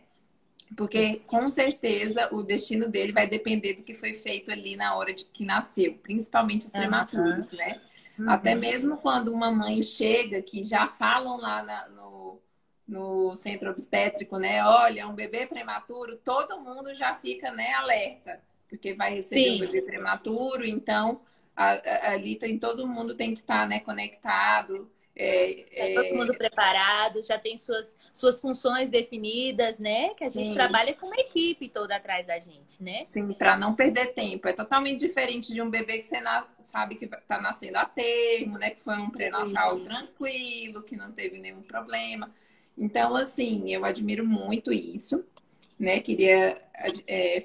Porque, com certeza, o destino dele vai depender do que foi feito ali na hora de que nasceu, principalmente os prematuros, né? Até mesmo quando uma mãe chega, que já falam lá no centro obstétrico, né? Olha, um bebê prematuro, todo mundo já fica, né, alerta, porque vai receber um bebê prematuro, então ali todo mundo tem que estar, né, conectado. Todo mundo preparado, já tem suas funções definidas, né? Que a gente trabalha com uma equipe toda atrás da gente, né? Sim, para não perder tempo. É totalmente diferente de um bebê que você sabe que está nascendo a termo, né? Que foi um pré-natal tranquilo, que não teve nenhum problema. Então, assim, eu admiro muito isso, né? Queria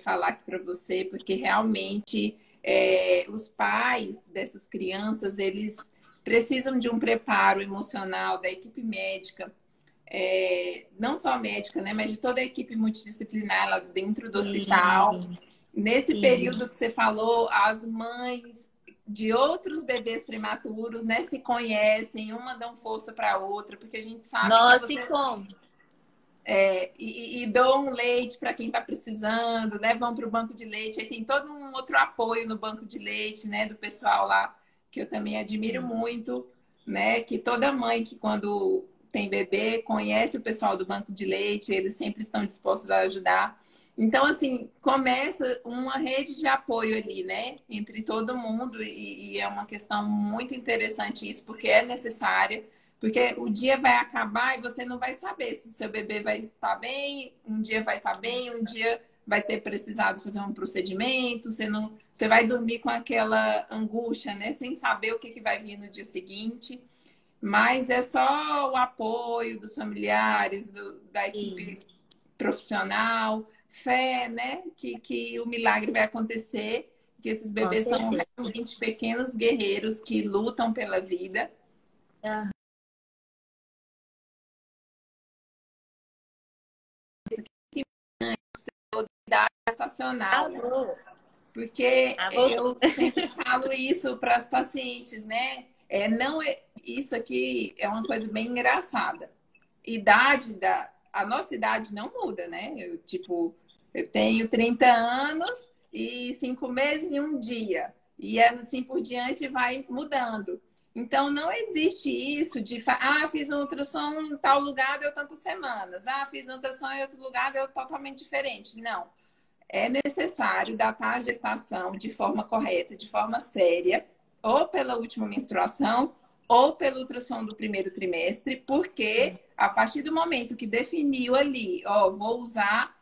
falar aqui para você, porque realmente os pais dessas crianças, eles precisam de um preparo emocional da equipe médica, não só médica, né, mas de toda a equipe multidisciplinar lá dentro do hospital. Nesse período que você falou, as mães de outros bebês prematuros, né, se conhecem, uma dão força para a outra, porque a gente sabe Nossa, que e como? E dão um leite para quem está precisando, né? Vão para o banco de leite, aí tem todo um outro apoio no banco de leite, né? Do pessoal lá, que eu também admiro muito, né? Que toda mãe que quando tem bebê conhece o pessoal do banco de leite, eles sempre estão dispostos a ajudar. Então, assim, começa uma rede de apoio ali, né? Entre todo mundo, e é uma questão muito interessante isso, porque é necessária. Porque o dia vai acabar e você não vai saber se o seu bebê vai estar bem, um dia vai estar bem, um dia vai ter precisado fazer um procedimento, você vai dormir com aquela angústia, né? Sem saber o que vai vir no dia seguinte. Mas é só o apoio dos familiares, da equipe profissional, fé, né? Que o milagre vai acontecer, que esses bebês são realmente pequenos guerreiros que lutam pela vida. Ah, Idade gestacional, né? alô. Porque Ah, voltou. eu sempre falo isso para as pacientes, né? Não é, isso aqui é uma coisa bem engraçada. A nossa idade não muda, né? Eu tenho 30 anos e 5 meses e um dia. E assim por diante vai mudando. Então, não existe isso de, fiz um ultrassom em tal lugar, deu tantas semanas. Fiz um ultrassom em outro lugar, deu totalmente diferente. Não. É necessário datar a gestação de forma correta, de forma séria, ou pela última menstruação, ou pelo ultrassom do primeiro trimestre, porque a partir do momento que definiu ali, vou usar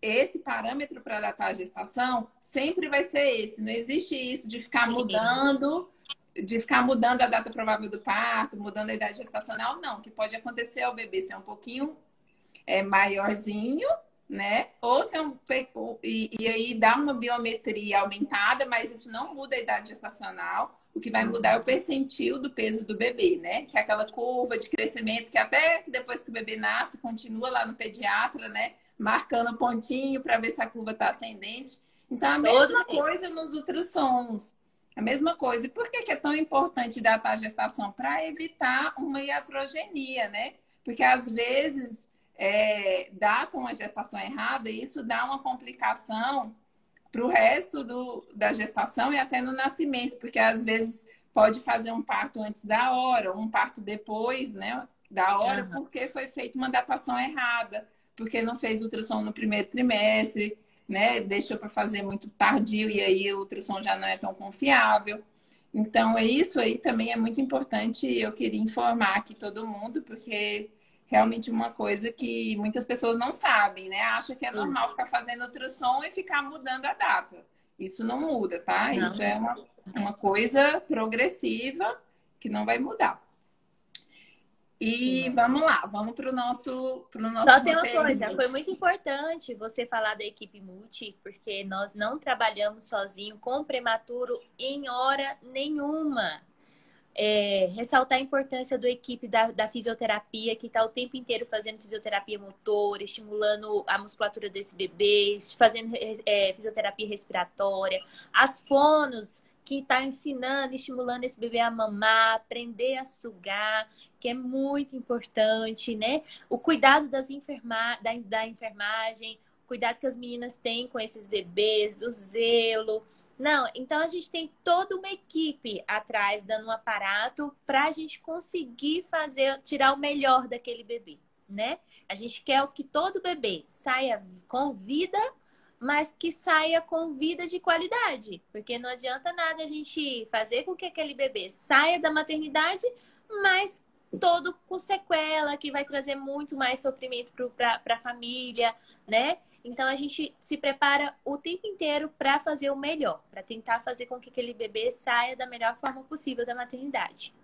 esse parâmetro para datar a gestação, sempre vai ser esse. Não existe isso Sim. de ficar mudando a data provável do parto, mudando a idade gestacional, não. O que pode acontecer é o bebê ser um pouquinho maiorzinho, né? Ou se é e aí dá uma biometria aumentada, mas isso não muda a idade gestacional. O que vai mudar é o percentil do peso do bebê, né? Que é aquela curva de crescimento que até depois que o bebê nasce, continua lá no pediatra, né? Marcando pontinho para ver se a curva está ascendente. Então, a Todo mesma tempo. coisa nos ultrassons. A mesma coisa. E por que é tão importante datar a gestação? Para evitar uma iatrogenia, né? Porque às vezes datam a gestação errada e isso dá uma complicação para o resto da gestação e até no nascimento, porque às vezes pode fazer um parto antes da hora, ou um parto depois, né, da hora, Aham. porque foi feita uma datação errada, porque não fez ultrassom no primeiro trimestre, né, deixou para fazer muito tardio e aí o ultrassom já não é tão confiável. Então, isso aí também é muito importante. Eu queria informar aqui todo mundo, porque realmente uma coisa que muitas pessoas não sabem, né? Acha que é normal ficar fazendo ultrassom e ficar mudando a data. Isso não muda, tá? Não. Isso é uma coisa progressiva que não vai mudar. E Sim. vamos lá, vamos para pro nosso Só tem uma coisa, roteirinho. foi muito importante você falar da equipe multi, porque nós não trabalhamos sozinho com prematuro em hora nenhuma. Ressaltar a importância da equipe da fisioterapia, que está o tempo inteiro fazendo fisioterapia motora, estimulando a musculatura desse bebê, fazendo fisioterapia respiratória, as fonos que está ensinando, estimulando esse bebê a mamar, aprender a sugar, que é muito importante, né? O cuidado da enfermagem, o cuidado que as meninas têm com esses bebês, o zelo. Não, então a gente tem toda uma equipe atrás dando um aparato para a gente conseguir tirar o melhor daquele bebê, né? A gente quer que todo bebê saia com vida, mas que saia com vida de qualidade, porque não adianta nada a gente fazer com que aquele bebê saia da maternidade, mas todo com sequela, que vai trazer muito mais sofrimento para a família, né? Então a gente se prepara o tempo inteiro para fazer o melhor, para tentar fazer com que aquele bebê saia da melhor forma possível da maternidade.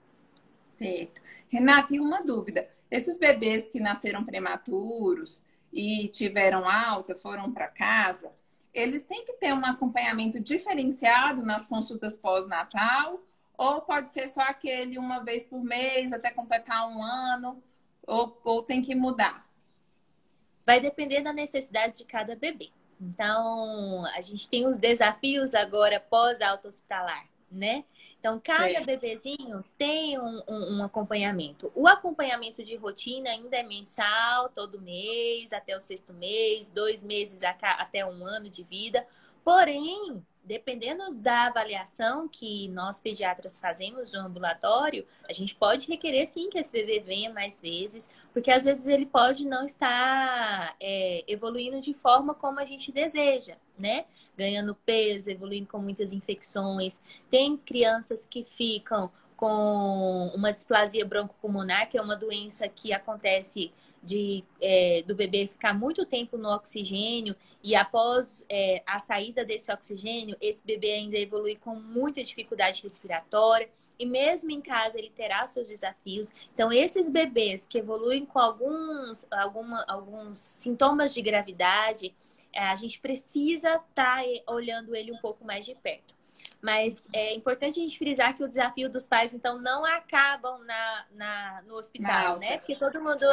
Certo. Renata, e uma dúvida. Esses bebês que nasceram prematuros e tiveram alta, foram para casa, eles têm que ter um acompanhamento diferenciado nas consultas pós-natal? Ou pode ser só aquele uma vez por mês até completar um ano? Ou tem que mudar? Vai depender da necessidade de cada bebê. Então, a gente tem os desafios agora pós-alta hospitalar, né? Então, cada Certo. bebezinho tem um acompanhamento. O acompanhamento de rotina ainda é mensal, todo mês, até o sexto mês, 2 meses até um ano de vida. Porém, dependendo da avaliação que nós pediatras fazemos no ambulatório, a gente pode requerer sim que esse bebê venha mais vezes, porque às vezes ele pode não estar evoluindo de forma como a gente deseja, né? Ganhando peso, evoluindo com muitas infecções. Tem crianças que ficam com uma displasia broncopulmonar, que é uma doença que acontece do bebê ficar muito tempo no oxigênio e após a saída desse oxigênio, esse bebê ainda evolui com muita dificuldade respiratória e mesmo em casa ele terá seus desafios. Então, esses bebês que evoluem com alguns sintomas de gravidade, a gente precisa estar olhando ele um pouco mais de perto. Mas é importante a gente frisar que o desafio dos pais, então, não acabam no Na hospital, né? alta. Porque todo mundo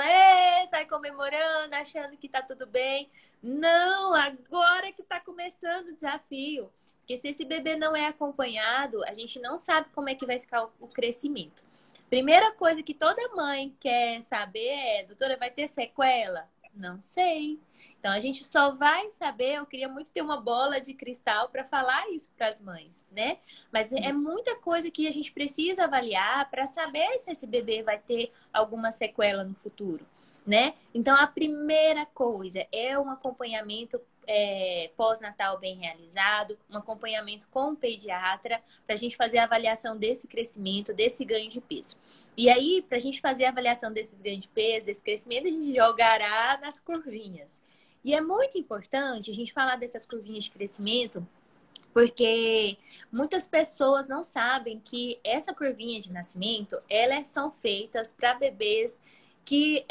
sai comemorando, achando que tá tudo bem. Não, agora que tá começando o desafio. Porque se esse bebê não é acompanhado, a gente não sabe como é que vai ficar o crescimento. Primeira coisa que toda mãe quer saber é, doutora, vai ter sequela? Não sei. Então a gente só vai saber, eu queria muito ter uma bola de cristal para falar isso para as mães, né? Mas é muita coisa que a gente precisa avaliar para saber se esse bebê vai ter alguma sequela no futuro, né? Então a primeira coisa é um acompanhamento pós-natal bem realizado, um acompanhamento com o pediatra, para a gente fazer a avaliação desse crescimento, desse ganho de peso. E aí, para a gente fazer a avaliação desses ganhos de peso, desse crescimento, a gente jogará nas curvinhas. E é muito importante a gente falar dessas curvinhas de crescimento, porque muitas pessoas não sabem que essa curvinha de nascimento, elas são feitas para bebês que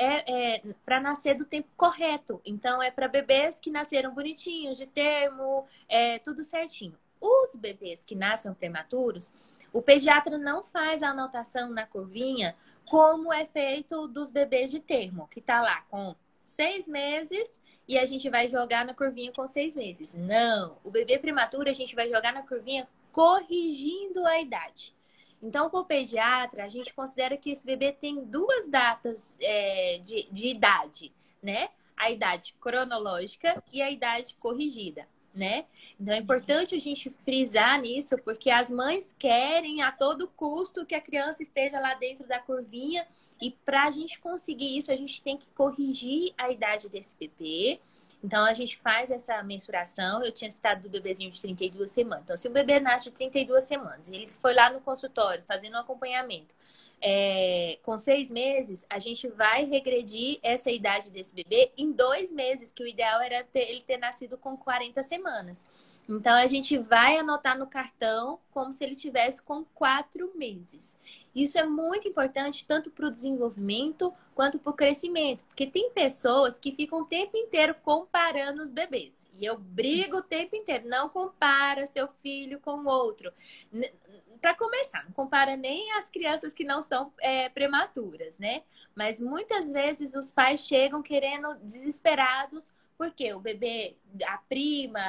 para nascer do tempo correto. Então, é para bebês que nasceram bonitinhos, de termo, tudo certinho. Os bebês que nascem prematuros, o pediatra não faz a anotação na curvinha como é feito dos bebês de termo, que tá lá com 6 meses e a gente vai jogar na curvinha com 6 meses. Não, o bebê prematuro a gente vai jogar na curvinha corrigindo a idade. Então, para o pediatra, a gente considera que esse bebê tem duas datas de idade, né? A idade cronológica e a idade corrigida, né? Então, é importante a gente frisar nisso, porque as mães querem a todo custo que a criança esteja lá dentro da curvinha. E para a gente conseguir isso, a gente tem que corrigir a idade desse bebê. Então, a gente faz essa mensuração. Eu tinha citado do bebezinho de 32 semanas. Então, se o bebê nasce de 32 semanas, ele foi lá no consultório fazendo um acompanhamento, com 6 meses, a gente vai regredir essa idade desse bebê em 2 meses, que o ideal era ele ter nascido com 40 semanas. Então, a gente vai anotar no cartão como se ele tivesse com 4 meses. Isso é muito importante tanto para o desenvolvimento quanto para o crescimento, porque tem pessoas que ficam o tempo inteiro comparando os bebês. E eu brigo o tempo inteiro, não compara seu filho com outro. Para começar, não compara nem as crianças que não são prematuras, né? Mas muitas vezes os pais chegam querendo desesperados porque o bebê, a prima,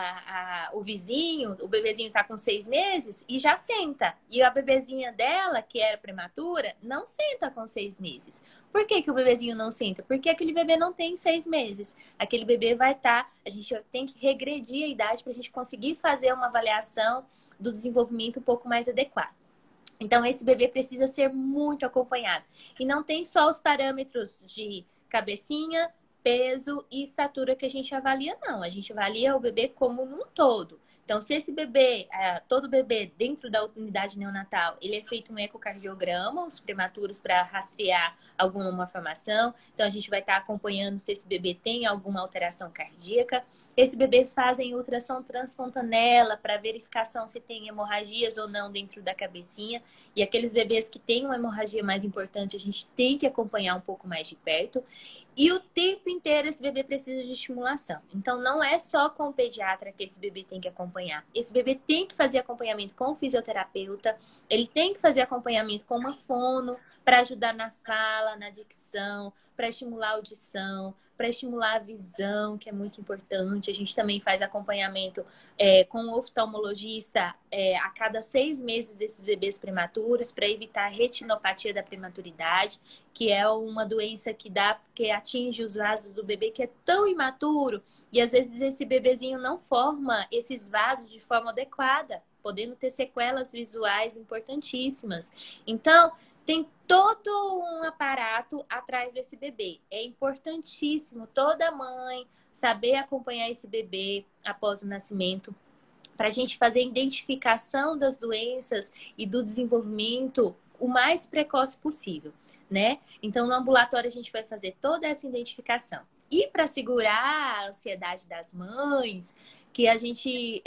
o vizinho, o bebezinho tá com 6 meses e já senta. E a bebezinha dela, que era prematura, não senta com 6 meses. Por que que o bebezinho não senta? Porque aquele bebê não tem 6 meses. Aquele bebê vai estar... A gente tem que regredir a idade para a gente conseguir fazer uma avaliação do desenvolvimento um pouco mais adequado. Então, esse bebê precisa ser muito acompanhado. E não tem só os parâmetros de cabecinha, peso e estatura que a gente avalia, não. A gente avalia o bebê como um todo. Então, se esse bebê, todo bebê dentro da unidade neonatal, ele é feito um ecocardiograma, os prematuros, para rastrear alguma malformação. Então, a gente vai estar acompanhando se esse bebê tem alguma alteração cardíaca. Esses bebês fazem ultrassom transfontanela para verificação se tem hemorragias ou não dentro da cabecinha. E aqueles bebês que têm uma hemorragia mais importante, a gente tem que acompanhar um pouco mais de perto. E o tempo inteiro esse bebê precisa de estimulação. Então, não é só com o pediatra que esse bebê tem que acompanhar. Esse bebê tem que fazer acompanhamento com o fisioterapeuta, ele tem que fazer acompanhamento com uma fono para ajudar na fala, na dicção, para estimular a audição, para estimular a visão, que é muito importante. A gente também faz acompanhamento com o oftalmologista a cada 6 meses desses bebês prematuros para evitar a retinopatia da prematuridade, que é uma doença que atinge os vasos do bebê que é tão imaturo e às vezes esse bebezinho não forma esses vasos de forma adequada, podendo ter sequelas visuais importantíssimas. Então, tem todo um aparato atrás desse bebê. É importantíssimo toda mãe saber acompanhar esse bebê após o nascimento, para a gente fazer a identificação das doenças e do desenvolvimento o mais precoce possível, né? Então, no ambulatório, a gente vai fazer toda essa identificação. E para segurar a ansiedade das mães, que a gente...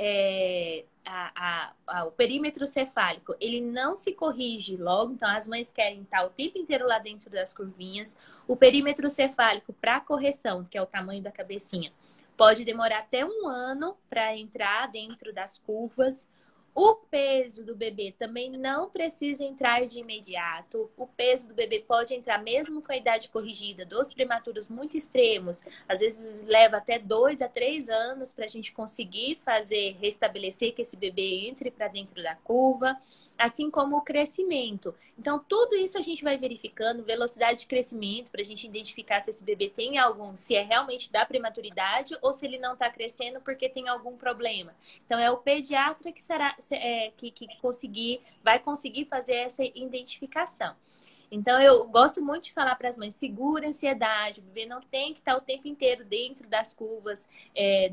o perímetro cefálico, ele não se corrige logo, então as mães querem estar o tempo inteiro lá dentro das curvinhas. O perímetro cefálico para correção, que é o tamanho da cabecinha, pode demorar até 1 ano para entrar dentro das curvas. O peso do bebê também não precisa entrar de imediato. O peso do bebê pode entrar mesmo com a idade corrigida dos prematuros muito extremos. Às vezes leva até 2 a 3 anos para a gente conseguir restabelecer que esse bebê entre para dentro da curva, assim como o crescimento. Então, tudo isso a gente vai verificando, velocidade de crescimento, para a gente identificar se esse bebê tem se é realmente da prematuridade ou se ele não está crescendo porque tem algum problema. Então, é o pediatra que vai conseguir fazer essa identificação. Então, eu gosto muito de falar para as mães, segura a ansiedade, o bebê não tem que estar o tempo inteiro dentro das curvas,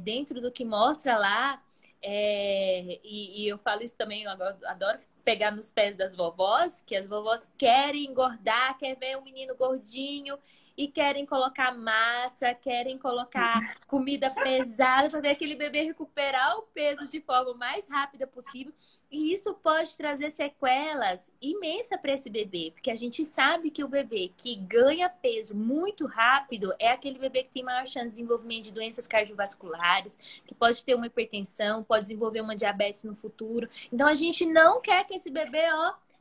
dentro do que mostra lá. E eu falo isso também, eu adoro pegar nos pés das vovós, que as vovós querem engordar, querem ver um menino gordinho e querem colocar massa, querem colocar comida pesada para ver aquele bebê recuperar o peso de forma mais rápida possível. E isso pode trazer sequelas imensas para esse bebê, porque a gente sabe que o bebê que ganha peso muito rápido é aquele bebê que tem maior chance de desenvolvimento de doenças cardiovasculares, que pode ter uma hipertensão, pode desenvolver uma diabetes no futuro. Então, a gente não quer que esse bebê,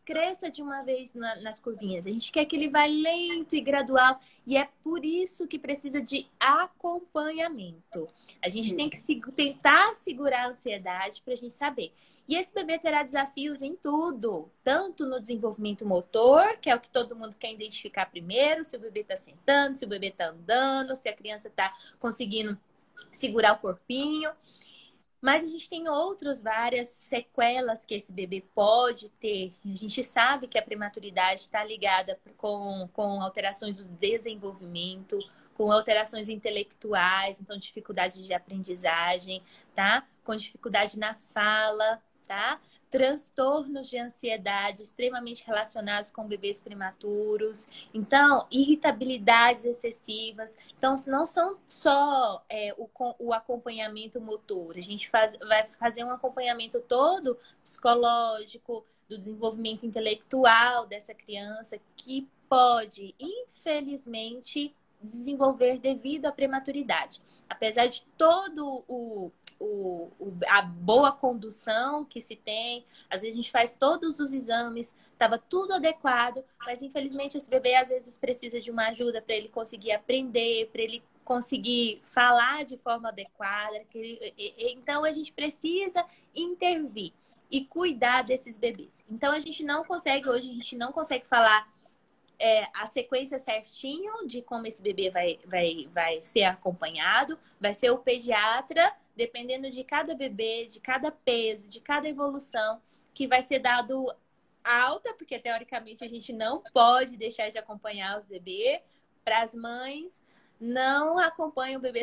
cresça de uma vez nas curvinhas. A gente quer que ele vá lento e gradual. E é por isso que precisa de acompanhamento. A gente tem que tentar segurar a ansiedade para a gente saber. E esse bebê terá desafios em tudo, tanto no desenvolvimento motor, que é o que todo mundo quer identificar primeiro, se o bebê está sentando, se o bebê está andando, se a criança está conseguindo segurar o corpinho. Mas a gente tem várias sequelas que esse bebê pode ter. A gente sabe que a prematuridade está ligada com alterações do desenvolvimento, com alterações intelectuais, então dificuldade de aprendizagem, tá? Com dificuldade na fala, tá? Transtornos de ansiedade extremamente relacionados com bebês prematuros. Então, irritabilidades excessivas. Então, não são só o acompanhamento motor. A gente vai fazer um acompanhamento todo psicológico, do desenvolvimento intelectual dessa criança, que pode, infelizmente, desenvolver devido à prematuridade. Apesar de todo a boa condução que se tem, às vezes a gente faz todos os exames, estava tudo adequado, mas infelizmente esse bebê às vezes precisa de uma ajuda para ele conseguir aprender, para ele conseguir falar de forma adequada. Então a gente precisa intervir e cuidar desses bebês. Então a gente não consegue falar a sequência certinho de como esse bebê vai ser acompanhado, vai ser o pediatra, dependendo de cada bebê, de cada peso, de cada evolução, que vai ser dado alta, porque teoricamente a gente não pode deixar de acompanhar o bebê. Para as mães, não acompanha o bebê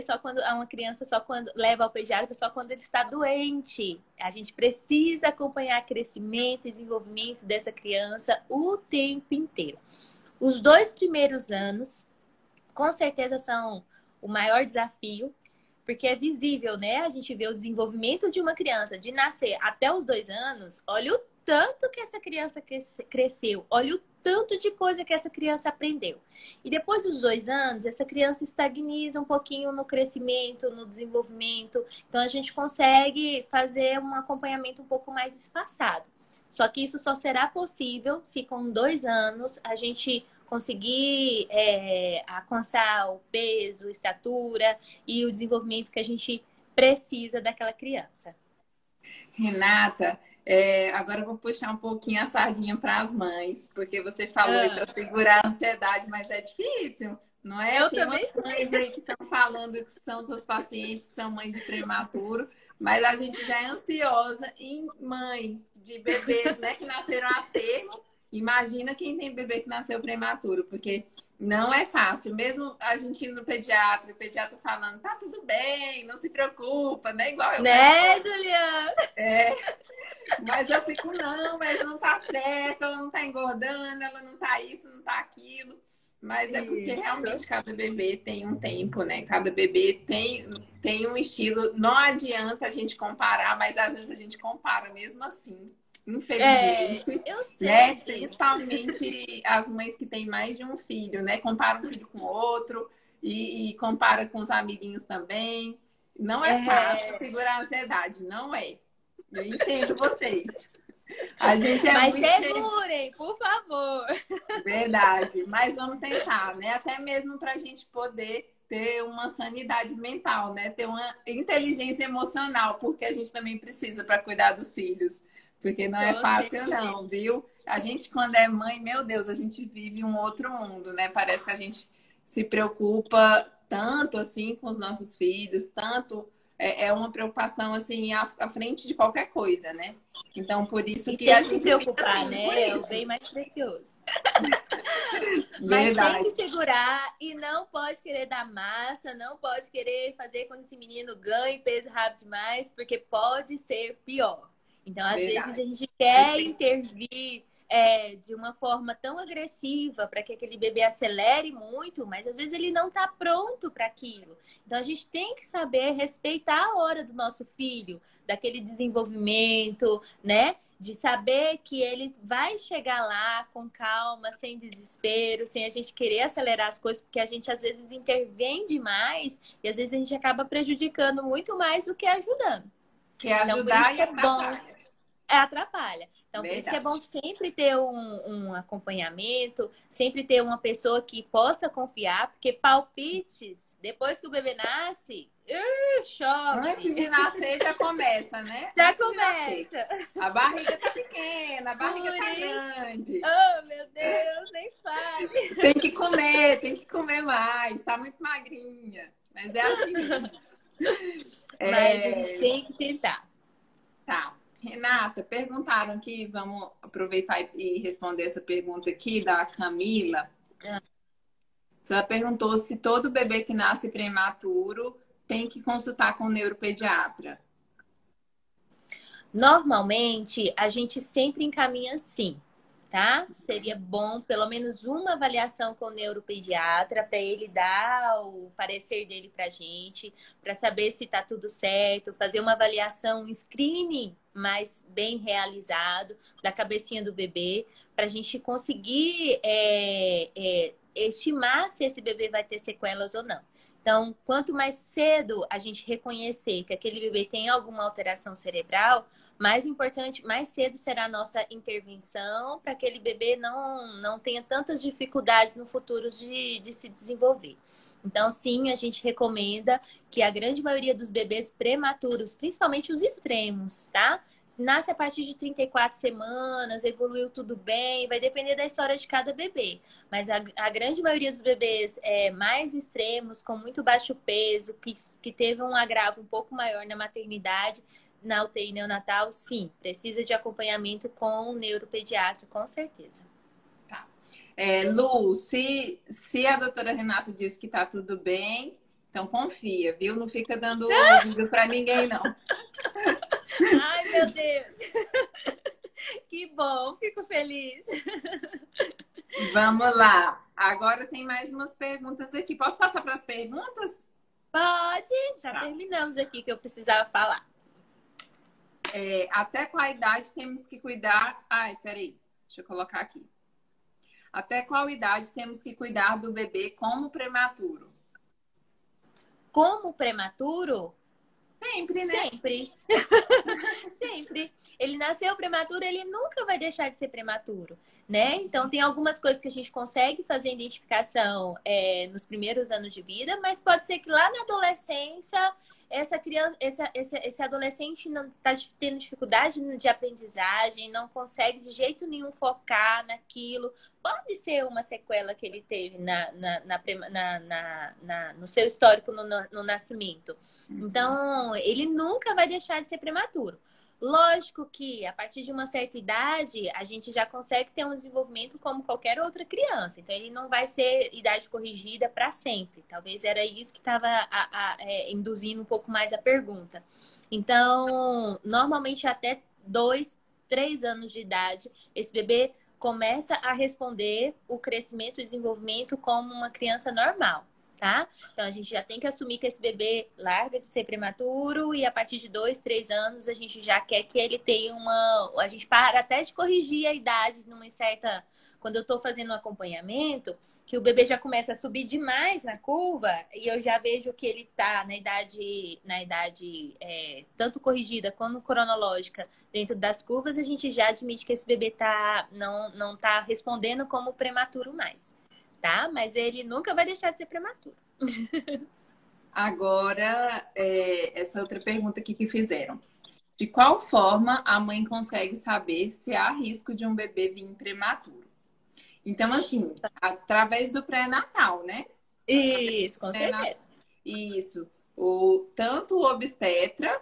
uma criança só quando leva ao pediatra, só quando ele está doente. A gente precisa acompanhar o crescimento e desenvolvimento dessa criança o tempo inteiro. Os 2 primeiros anos, com certeza, são o maior desafio, porque é visível, né? A gente vê o desenvolvimento de uma criança, de nascer até os 2 anos. Olha o tanto que essa criança cresceu, olha o tanto de coisa que essa criança aprendeu. E depois dos 2 anos, essa criança estagniza um pouquinho no crescimento, no desenvolvimento. Então, a gente consegue fazer um acompanhamento um pouco mais espaçado. Só que isso só será possível se com 2 anos a gente conseguir alcançar o peso, estatura e o desenvolvimento que a gente precisa daquela criança. Renata, agora eu vou puxar um pouquinho a sardinha para as mães, porque você falou aí para segurar a ansiedade, mas é difícil, não é? Eu Tem também umas mães aí que estão falando que são seus pacientes, que são mães de prematuro, mas a gente já é ansiosa em mães de bebês, né, que nasceram a termo. Imagina quem tem bebê que nasceu prematuro, porque não é fácil. Mesmo a gente indo no pediatra, o pediatra falando, tá tudo bem, não se preocupa, né? Igual eu. Né, Juliana? Mas eu fico, não, mas não tá certo, ela não tá engordando, ela não tá isso, não tá aquilo. Mas é porque realmente cada bebê tem um tempo, né? Cada bebê tem um estilo. Não adianta a gente comparar, mas às vezes a gente compara mesmo assim. Infelizmente, eu sei, né? Principalmente as mães que têm mais de um filho, né? Compara um filho com o outro e compara com os amiguinhos também. Não é fácil segurar a ansiedade, não é. Eu entendo vocês. A gente é Mas muito segurem, por favor. Verdade, mas vamos tentar, né? Até mesmo para a gente poder ter uma sanidade mental, né? Ter uma inteligência emocional, porque a gente também precisa para cuidar dos filhos. Porque não é Com fácil, certeza. não, viu? A gente, quando é mãe, meu Deus, a gente vive um outro mundo, né? Parece que a gente se preocupa tanto assim com os nossos filhos, tanto é uma preocupação assim à frente de qualquer coisa, né? Então, por isso E que a tem que se gente fica preocupar, assim, por né? É o isso. bem mais precioso. Mas tem que Verdade. segurar e não pode querer dar massa, não pode querer fazer com que esse menino ganhe peso rápido demais, porque pode ser pior. Então, às vezes, a Verdade. gente quer Perfeito. intervir de uma forma tão agressiva para que aquele bebê acelere muito, mas às vezes ele não está pronto para aquilo. Então, a gente tem que saber respeitar a hora do nosso filho, daquele desenvolvimento, né? De saber que ele vai chegar lá com calma, sem desespero, sem a gente querer acelerar as coisas, porque a gente às vezes intervém demais e às vezes a gente acaba prejudicando muito mais do que ajudando. Que Então, por isso ajudar e que é bom, atrapalha. atrapalha. Então, por isso que é Verdade. bom sempre ter um acompanhamento, sempre ter uma pessoa que possa confiar, porque palpites, depois que o bebê nasce, chove. Antes de nascer já começa, né? Já Antes de nascer. começa. A barriga tá pequena, a barriga Por tá isso, grande. oh meu Deus, nem fale. Tem que comer mais. Tá muito magrinha. Mas é assim mesmo. Mas a gente É, tem que tentar. tá. Renata, perguntaram aqui, vamos aproveitar e responder essa pergunta aqui da Camila. Ela perguntou se todo bebê que nasce prematuro tem que consultar com o neuropediatra. Normalmente, a gente sempre encaminha sim, tá? Seria bom pelo menos uma avaliação com o neuropediatra para ele dar o parecer dele pra gente, para saber se tá tudo certo, fazer uma avaliação, um screening mais bem realizado da cabecinha do bebê, para a gente conseguir estimar se esse bebê vai ter sequelas ou não. Então, quanto mais cedo a gente reconhecer que aquele bebê tem alguma alteração cerebral, mais importante, mais cedo será a nossa intervenção para que aquele bebê não tenha tantas dificuldades no futuro de se desenvolver. Então, sim, a gente recomenda que a grande maioria dos bebês prematuros, principalmente os extremos, tá? Se nasce a partir de 34 semanas, evoluiu tudo bem, vai depender da história de cada bebê. Mas a grande maioria dos bebês mais extremos, com muito baixo peso, que teve um agravo um pouco maior na maternidade, na UTI neonatal, sim, precisa de acompanhamento com o neuropediatra, com certeza. Tá. Lu, se a doutora Renata disse que tá tudo bem, então confia, viu? Não fica dando ouvido para ninguém, não. Ai, meu Deus! Que bom, fico feliz. Vamos lá. Agora tem mais umas perguntas aqui. Posso passar para as perguntas? Pode, já Tá. terminamos aqui que eu precisava falar. Até qual idade temos que cuidar? Ai, peraí, deixa eu colocar aqui. Até qual idade temos que cuidar do bebê como prematuro? Como prematuro? Sempre, né? Sempre. Sempre. Ele nasceu prematuro, ele nunca vai deixar de ser prematuro, né? Então, tem algumas coisas que a gente consegue fazer identificação nos primeiros anos de vida, mas pode ser que lá na adolescência, essa criança, esse adolescente não está tendo dificuldade de aprendizagem, não consegue de jeito nenhum focar naquilo. Pode ser uma sequela que ele teve no seu histórico no nascimento. Então, ele nunca vai deixar de ser prematuro. Lógico que a partir de uma certa idade, a gente já consegue ter um desenvolvimento como qualquer outra criança. Então, ele não vai ser idade corrigida para sempre. Talvez era isso que estava induzindo um pouco mais a pergunta. Então, normalmente até 2, 3 anos de idade, esse bebê começa a responder o crescimento e desenvolvimento como uma criança normal. tá? Então, a gente já tem que assumir que esse bebê larga de ser prematuro e a partir de 2, 3 anos a gente já quer que ele tenha uma... A gente para até de corrigir a idade numa certa... Quando eu tô fazendo um acompanhamento, que o bebê já começa a subir demais na curva e eu já vejo que ele tá na idade tanto corrigida quanto cronológica dentro das curvas, a gente já admite que esse bebê não tá respondendo como prematuro mais, tá? Mas ele nunca vai deixar de ser prematuro. Agora, essa outra pergunta aqui que fizeram. De qual forma a mãe consegue saber se há risco de um bebê vir prematuro? Então, assim, através do pré-natal, né? Isso, com certeza. Isso. Tanto o obstetra,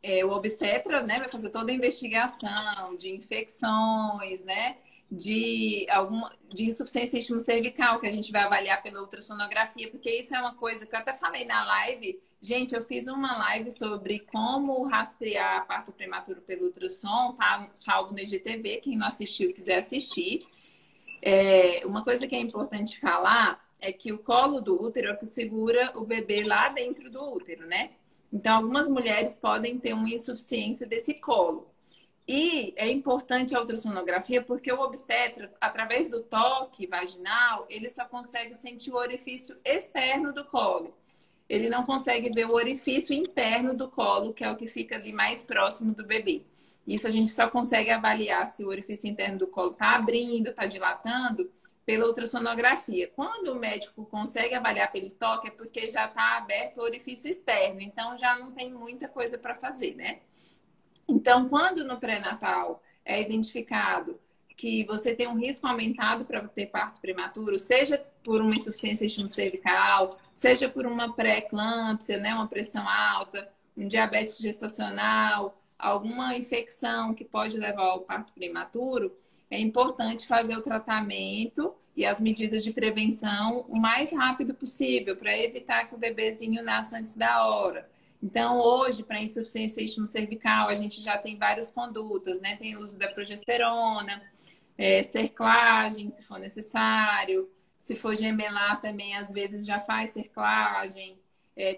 né, vai fazer toda a investigação de infecções, né? De insuficiência cervical, que a gente vai avaliar pela ultrassonografia, porque isso é uma coisa que eu até falei na live. Gente, eu fiz uma live sobre como rastrear parto prematuro pelo ultrassom, tá salvo no IGTV, quem não assistiu quiser assistir. Uma coisa que é importante falar é que o colo do útero é o que segura o bebê lá dentro do útero, né? Então, algumas mulheres podem ter uma insuficiência desse colo. E é importante a ultrassonografia porque o obstetra, através do toque vaginal, ele só consegue sentir o orifício externo do colo. Ele não consegue ver o orifício interno do colo, que é o que fica ali mais próximo do bebê. Isso a gente só consegue avaliar se o orifício interno do colo está abrindo, está dilatando, pela ultrassonografia. Quando o médico consegue avaliar pelo toque, é porque já está aberto o orifício externo. Então, já não tem muita coisa para fazer, né? Então, quando no pré-natal é identificado que você tem um risco aumentado para ter parto prematuro, seja por uma insuficiência cervical, seja por uma pré-eclâmpsia, né, uma pressão alta, um diabetes gestacional, alguma infecção que pode levar ao parto prematuro, é importante fazer o tratamento e as medidas de prevenção o mais rápido possível para evitar que o bebezinho nasça antes da hora. Então, hoje, para insuficiência cervical, a gente já tem várias condutas, né? Tem o uso da progesterona, cerclagem, se for necessário. Se for gemelar também, às vezes já faz cerclagem.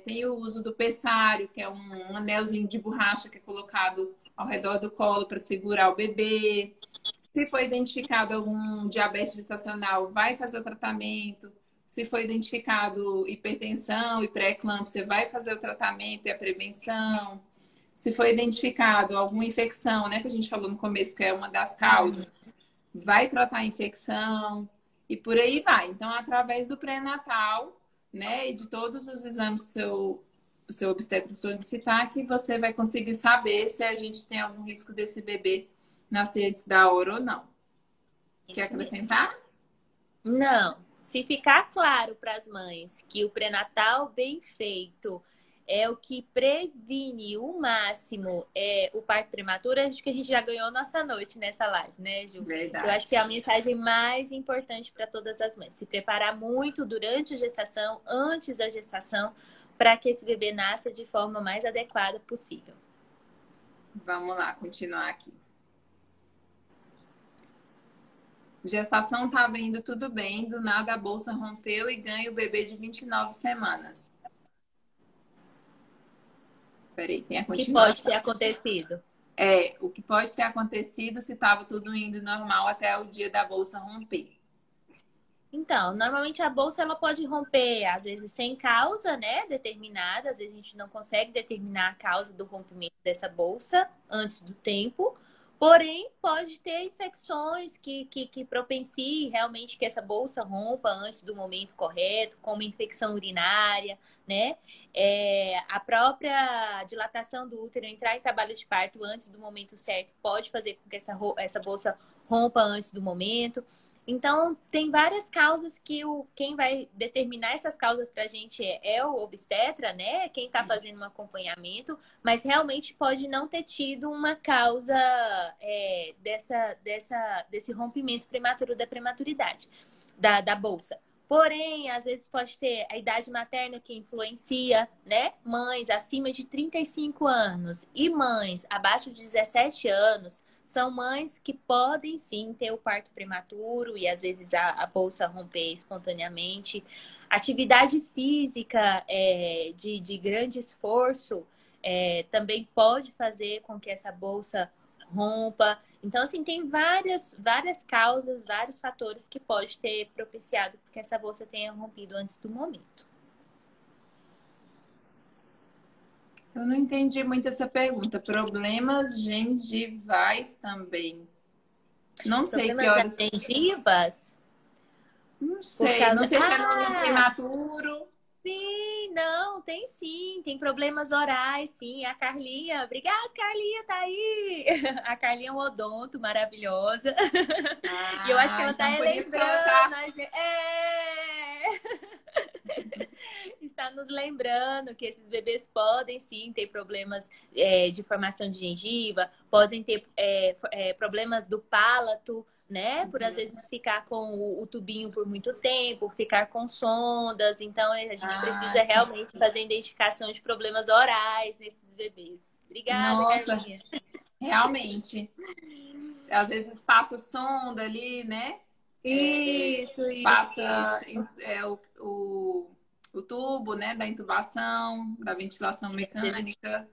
Tem o uso do pessário, que é um anelzinho de borracha que é colocado ao redor do colo para segurar o bebê. Se for identificado algum diabetes gestacional, vai fazer o tratamento. Se for identificado hipertensão e pré-eclâmpsia, você vai fazer o tratamento e a prevenção. Se for identificado alguma infecção, né, que a gente falou no começo, que é uma das causas, vai tratar a infecção e por aí vai. Então, através do pré-natal, né, e de todos os exames que o seu obstetra solicitar, que você vai conseguir saber se a gente tem algum risco desse bebê nascer antes da hora ou não. Quer acrescentar? Não. Se ficar claro para as mães que o pré-natal bem feito é o que previne o máximo o parto prematuro, acho que a gente já ganhou nossa noite nessa live, né, Ju? Verdade. Eu acho que é a mensagem mais importante para todas as mães. Se preparar muito durante a gestação, antes da gestação, para que esse bebê nasça de forma mais adequada possível. Vamos lá, continuar aqui. Gestação estava indo tudo bem, do nada a bolsa rompeu e ganha o bebê de 29 semanas. Peraí, tem a continuação. O que pode ter acontecido? O que pode ter acontecido se estava tudo indo normal até o dia da bolsa romper. Então, normalmente a bolsa ela pode romper, às vezes sem causa, né, determinada, às vezes a gente não consegue determinar a causa do rompimento dessa bolsa antes do tempo, porém pode ter infecções que propenciem realmente que essa bolsa rompa antes do momento correto, como infecção urinária, né, a própria dilatação do útero entrar em trabalho de parto antes do momento certo pode fazer com que essa bolsa rompa antes do momento. Então, tem várias causas que quem vai determinar essas causas para a gente é o obstetra, né? Quem está fazendo um acompanhamento, mas realmente pode não ter tido uma causa desse rompimento prematuro da prematuridade, da bolsa. Porém, às vezes pode ter a idade materna que influencia, né? Mães acima de 35 anos e mães abaixo de 17 anos são mães que podem sim ter o parto prematuro e às vezes a bolsa romper espontaneamente. Atividade física de grande esforço também pode fazer com que essa bolsa rompa. Então, assim, tem várias causas, vários fatores que pode ter propiciado que essa bolsa tenha rompido antes do momento. Eu não entendi muito essa pergunta. Problemas gengivais também. Não sei que Problemas das horas. gengivas? Não Por sei. Não causa. sei se é no prematuro. Sim, não, tem sim. Tem problemas orais, sim. A Carlinha, obrigada, Carlinha, tá aí. A Carlinha é um odonto maravilhosa. E eu acho que ela tá Então por isso que ela lembrando. tá. Está nos lembrando que esses bebês podem sim ter problemas de formação de gengiva, podem ter problemas do palato, né? Por às vezes ficar com o tubinho por muito tempo, ficar com sondas. Então a gente precisa Sim. realmente fazer identificação de problemas orais nesses bebês. Obrigada, Nossa, Carlinha. realmente. Às vezes passa sonda ali, né? Isso. Passa o tubo, né, da intubação, da ventilação mecânica,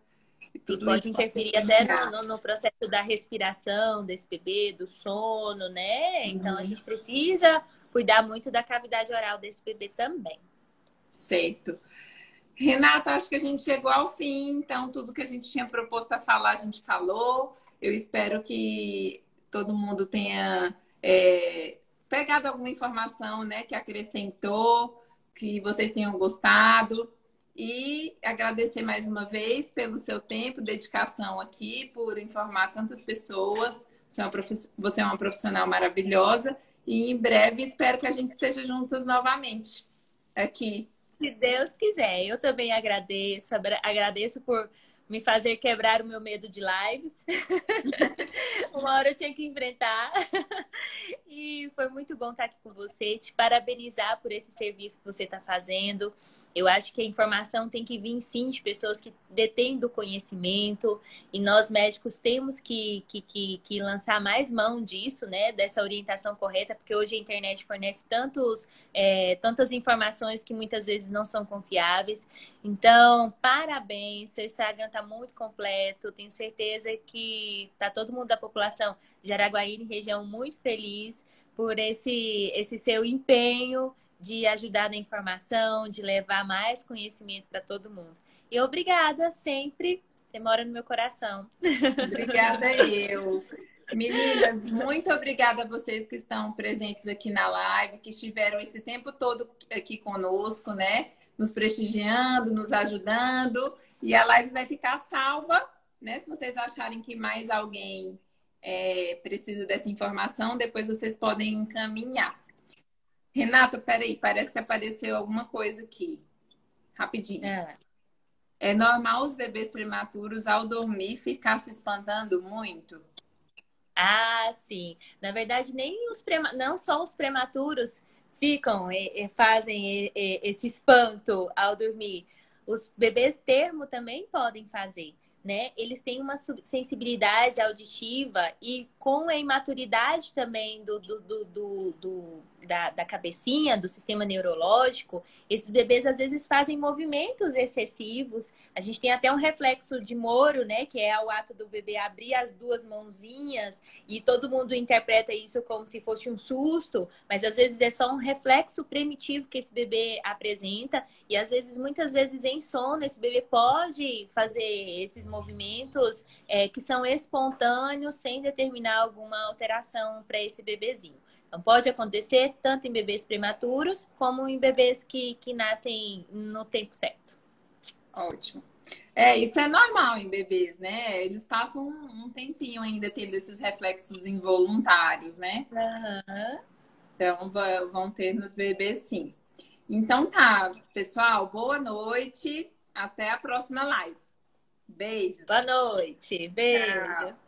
e E tudo pode isso pode interferir até influenciar. no processo da respiração desse bebê, do sono, né? Então a gente precisa cuidar muito da cavidade oral desse bebê também. Certo. Renata, acho que a gente chegou ao fim, então tudo que a gente tinha proposto a falar, a gente falou. Eu espero que todo mundo tenha pegado alguma informação, né, que acrescentou, que vocês tenham gostado. E agradecer mais uma vez pelo seu tempo, dedicação aqui, por informar tantas pessoas. Você é uma profissional maravilhosa. E em breve espero que a gente esteja juntas novamente aqui. Se Deus quiser, eu também agradeço por me fazer quebrar o meu medo de lives. Uma hora eu tinha que enfrentar. E foi muito bom estar aqui com você, te parabenizar por esse serviço que você está fazendo. Eu acho que a informação tem que vir, sim, de pessoas que detêm do conhecimento. E nós, médicos, temos que lançar mais mão disso, né? Dessa orientação correta, porque hoje a internet fornece tantas informações que muitas vezes não são confiáveis. Então, parabéns, seu Instagram está muito completo. Tenho certeza que está todo mundo da população de Araguaína e região muito feliz por esse seu empenho de ajudar na informação, de levar mais conhecimento para todo mundo. E obrigada sempre, você mora no meu coração. Obrigada eu. Meninas, muito obrigada a vocês que estão presentes aqui na live, que estiveram esse tempo todo aqui conosco, né? Nos prestigiando, nos ajudando. E a live vai ficar salva, né? Se vocês acharem que mais alguém precisa dessa informação, depois vocês podem encaminhar. Renata, peraí, parece que apareceu alguma coisa aqui. Rapidinho. É normal os bebês prematuros, ao dormir, ficar se espantando muito? Ah, sim. Na verdade, não só os prematuros ficam fazem esse espanto ao dormir. Os bebês termo também podem fazer, né? Eles têm uma sensibilidade auditiva e com a imaturidade também da cabecinha, do sistema neurológico, esses bebês às vezes fazem movimentos excessivos. A gente tem até um reflexo de Moro, né? Que é o ato do bebê abrir as duas mãozinhas e todo mundo interpreta isso como se fosse um susto, mas às vezes é só um reflexo primitivo que esse bebê apresenta e às vezes, muitas vezes em sono, esse bebê pode fazer esses movimentos que são espontâneos sem determinar alguma alteração para esse bebezinho. Então, pode acontecer tanto em bebês prematuros como em bebês que nascem no tempo certo. Ótimo. Isso é normal em bebês, né? Eles passam um tempinho ainda tendo esses reflexos involuntários, né? Uhum. Então, vão ter nos bebês, sim. Então, tá, pessoal, boa noite. Até a próxima live. Beijos. Boa noite. Beijo. Tchau.